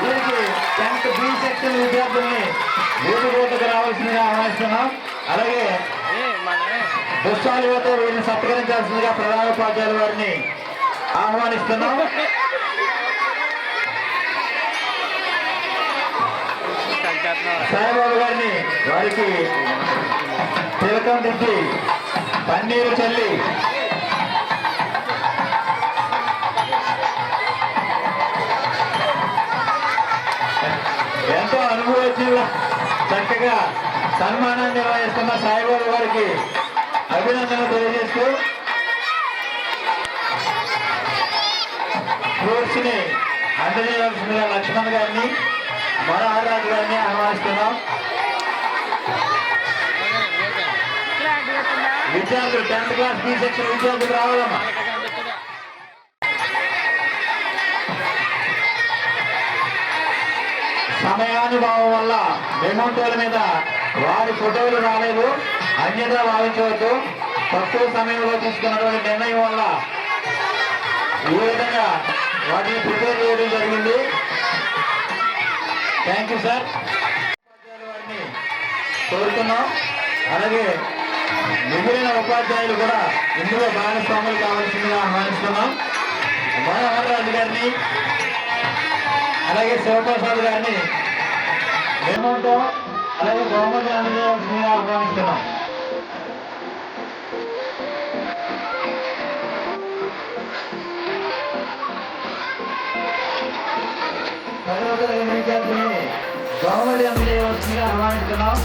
వీరికి 10th B సెక్షన్ విద్యార్థుల్ని వేదికకు రావాల్సిందిగా ఆహ్వానిస్తున్నాం. అలాగే దుష్టాలుతో వీరిని సత్కరించాల్సిందిగా ప్రధానోపాధ్యాయుల వారిని ఆహ్వానిస్తున్నాం. సాయిబాబు గారిని వారికి తిలకం దిద్ది పన్నీరు చల్లి ఎంతో అనుభవజ్ఞుల చక్కగా సన్మానాన్ని నిర్వహిస్తున్న సాయిబాబు గారికి అభినందనలు తెలియజేస్తూ ఫ్రూట్స్ ని అందజేయాల్సిందిగా లక్ష్మణ్ గారిని మరో గారిని ఆహ్వానిస్తున్నాం. విద్యార్థులు 10th క్లాస్ B సెక్షన్ విద్యార్థులు రావాలమ్మా. సమయానుభావం వల్ల మెమోటోల మీద వారి ఫోటోలు రాలేదు, అన్యత భావించవద్దు. తక్కువ సమయంలో తీసుకున్నటువంటి నిర్ణయం వల్ల ఈ విధంగా వాటిని ప్రిపేర్ చేయడం జరిగింది. Thank you sir. వారిని కోరుతున్నాం. అలాగే మిగిలిన ఉపాధ్యాయులు కూడా ఇందులో భాగస్వాములు కావాల్సిందిగా ఆహ్వానిస్తున్నాం. మనోహర్ రాజు గారిని అలాగే శివప్రసాద్ గారిని మేమంతో అలాగే బహుమతి అందజేయాల్సిందిగా ఆహ్వానిస్తున్నాం. విద్యార్థిని బహుమతి అందజేయవలసిందిగా ఆహ్వానిస్తున్నాం.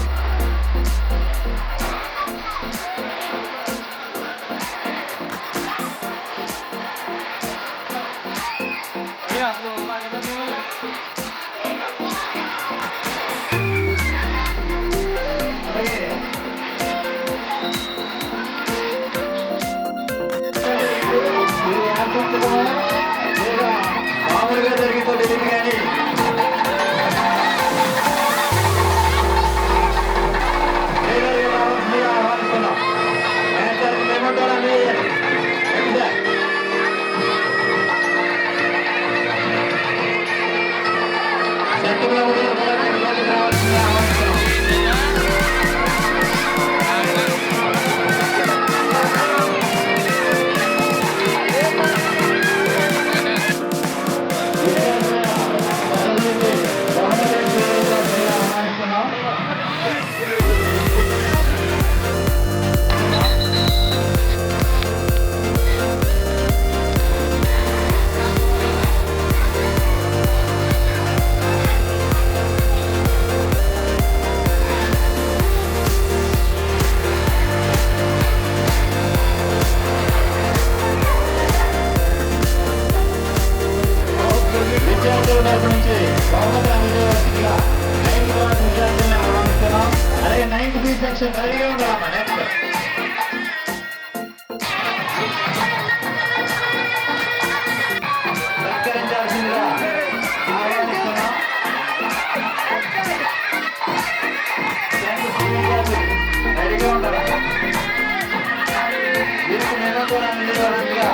మామూలుగా జరిగిందో తెలియదు కానీ ఆహ్వానిస్తున్నాం. మేమంటారని విద్యార్థుల తరపు నుంచి బహుమతి అందజేయవలసిందిగా 9th క్లాస్ విద్యార్థులను ఆహ్వానిస్తున్నాం. అలాగే 9th B సెక్షన్ రెడీగా ఉండాలమ్మా. నెక్స్ట్ సత్కరించాల్సిందిగా ఆహ్వానిస్తున్నాం. 10th C విద్యార్థులు రెడీగా ఉండాలమ్మా. వీరికి మేమంతో అందజేయవలసిందిగా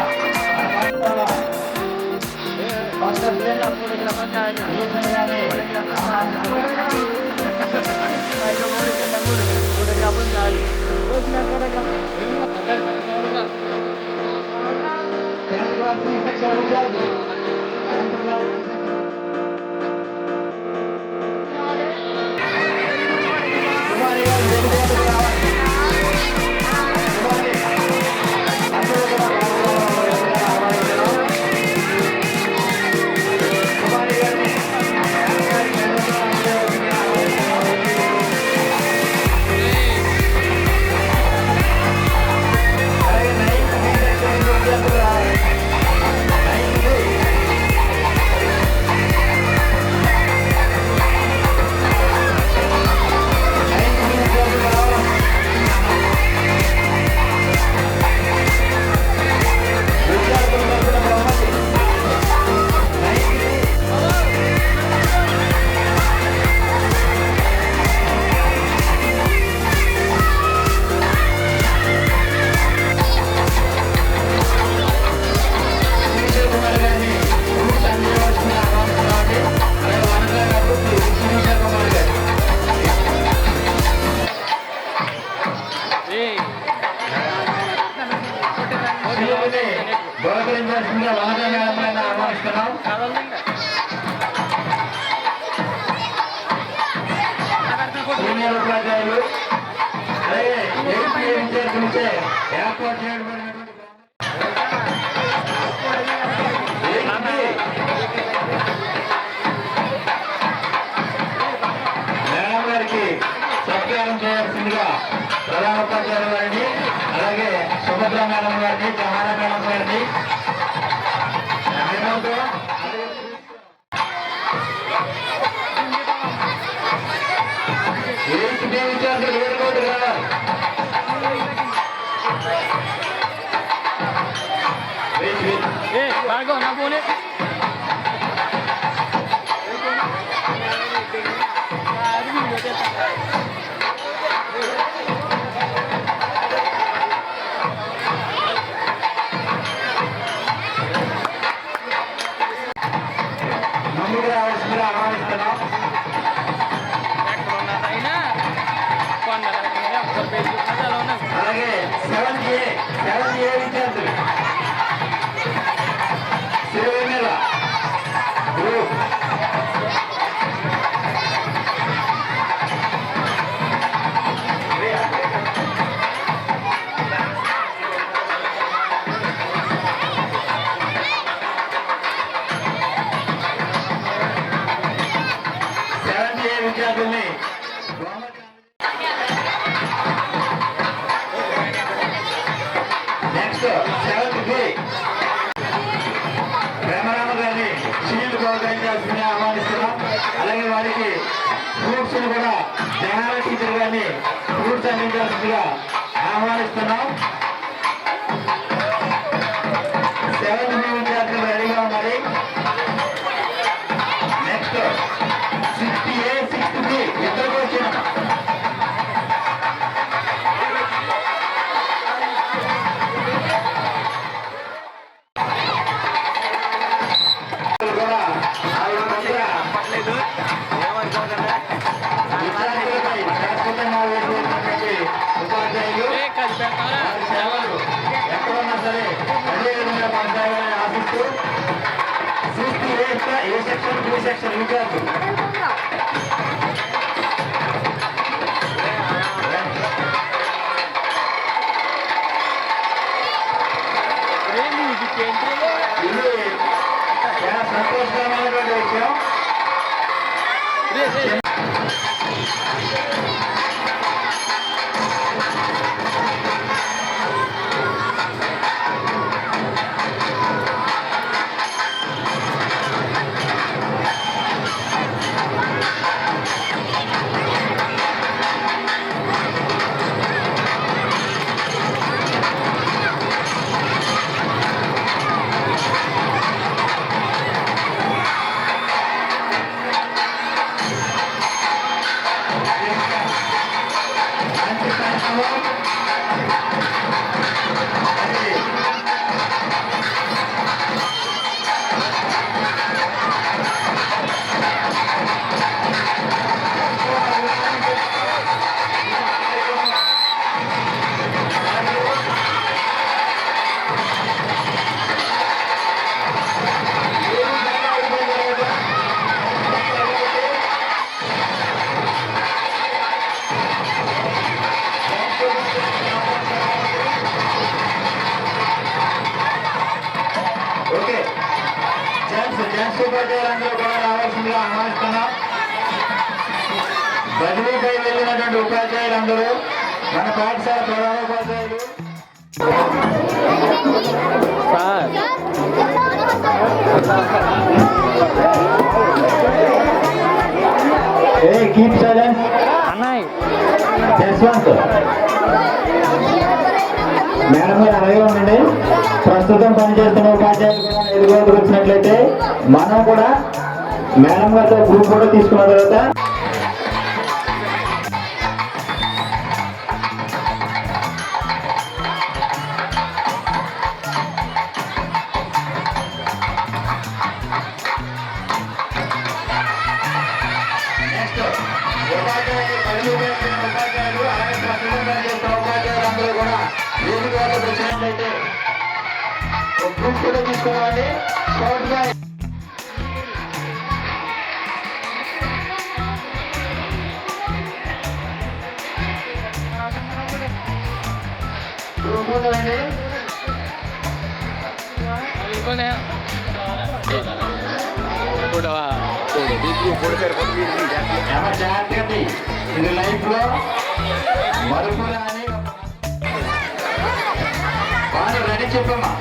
ఉపాధ్యాయులు అలాగే విద్యార్థులచే ఏర్పాటు చేయబడినటువంటి మేడం గారికి సత్కారం చేయాల్సిందిగా ప్రధాన ఉపాధ్యాయులు గారిని అలాగే సుభద్ర మేడం గారిని జహారా మేడం గారిని విద్యార్థులు వేడుకోవద్దుగా ముందుకు రావాల్సిందిగా ఆహ్వానిస్తున్నాం. అలాగే 7A విద్యార్థులు సిరివెన్నెల గ్రూప్ విద్యార్థుల్ని నెక్స్ట్ 7B ప్రేమరామ గారిని షీల్డ్ ప్రోత్సహించాల్సిందిగా ఆహ్వానిస్తున్నాం. అలాగే వారికి ఫ్రూట్స్ కూడా జహారా టీచర్ గారిని ఫ్రూట్స్ అందించాల్సిందిగా ఆహ్వానిస్తున్నాం. 7B విద్యార్థులు రెడీగా ఉన్నారు. నెక్స్ట్ 6A 6B ఇద్దరు వచ్చిన ఎక్కడున్నా సరే అదే విధంగా కొనసాగాలని ఆశిస్తూ ఏ సెక్షన్ బి సెక్షన్ విద్యార్థులు ఇది చాలా సంతోషకరమైనటువంటి విషయం. ఓకే జెంట్స్ ఉపాధ్యాయులందరూ కూడా రావాల్సిందిగా ఆహ్వానిస్తున్నాం. బదిలీపై వెళ్ళినటువంటి ఉపాధ్యాయులందరూ మన పాఠశాల ప్రధానోపాధ్యాయులు కీప్ సైలెన్స్ జస్వంత్ మేడం గారు అలాగే ఉండండి. ప్రస్తుతం పనిచేస్తున్న ఉపాధ్యాయులు కూడా ఎదుగుదలకు వచ్చినట్లయితే మనం కూడా మేడం గారితో గ్రూప్ కూడా తీసుకున్న తర్వాత గ్రూప్ కూడా తీసుకోవాలి. కూర్చోండి. ఏమన్నా జాగ్రత్త, ఇది లైఫ్ లో మరుపురా అని వాళ్ళు రెడీ చెప్పమ్మా.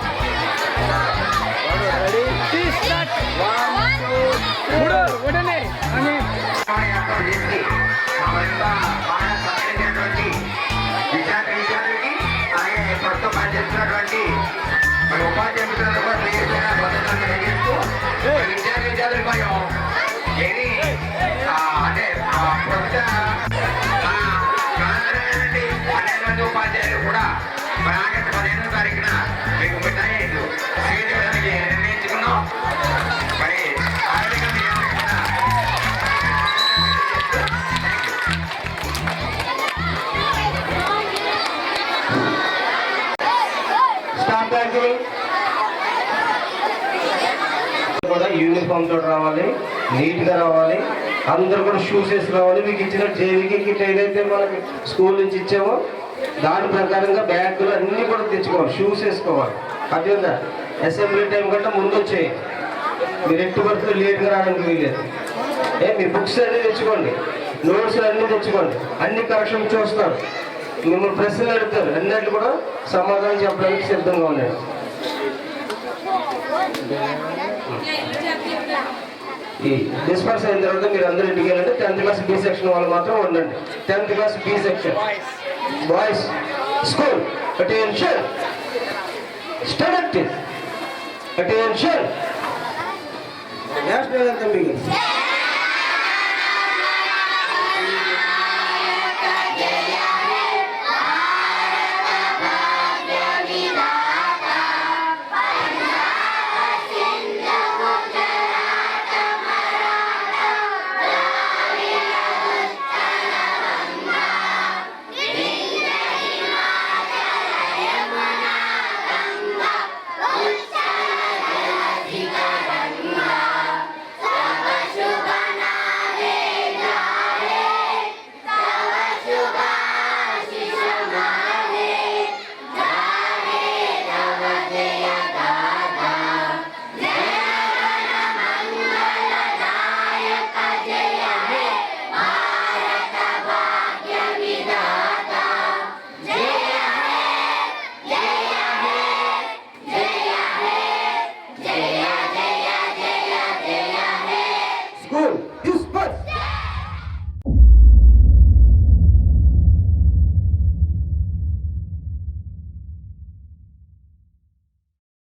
విద్యార్థులకి అలాగే ప్రస్తుతం పనిచేస్తున్నటువంటి మన ఉపాధ్యాయులు కూడా విద్యార్థులు కొంచెం ఏది అంటే ప్రభుత్వ 12 మంది ఉపాధ్యాయులు కూడా మన ఆగస్టు 15వ తారీఖున మీకు మిఠాయి స్వీకరించడానికి నిర్ణయించుకున్నాం. మరి ఆరోగ్యంగా మీ అందరికీ కూడా స్టాఫ్ బ్యాగులు కూడా యూనిఫామ్ తోటి రావాలి, నీట్గా రావాలి, అందరూ కూడా షూస్ వేసి రావాలి. మీకు ఇచ్చిన జేవీకి కిట్ ఏదైతే మనకి స్కూల్ నుంచి ఇచ్చామో దాని ప్రకారంగా బ్యాగులు అన్నీ కూడా తెచ్చుకోవాలి, షూస్ వేసుకోవాలి. అదేవిధంగా అసెంబ్లీ టైం కంటే ముందు వచ్చేయి, మీరు ఎట్టు పడితే లేట్గా రావడానికి వీలేదు. మీ బుక్స్ అన్నీ తెచ్చుకోండి, నోట్స్ అన్నీ తెచ్చుకోండి, అన్ని కరెక్షన్ చూస్తారు. మిమ్మల్ని ప్రశ్నలు అడుగుతారు, అన్నిటి కూడా సమాధానం చెప్పడానికి సిద్ధంగా ఉన్నాయి. ఈ డిస్పర్స్ అయిన తర్వాత మీరు అందరూ ఇంటికి వెళ్ళండి. 10th క్లాస్ బి సెక్షన్ వాళ్ళు మాత్రం ఉండండి. 10th class B section boys school attention study attention national అంతా మీకు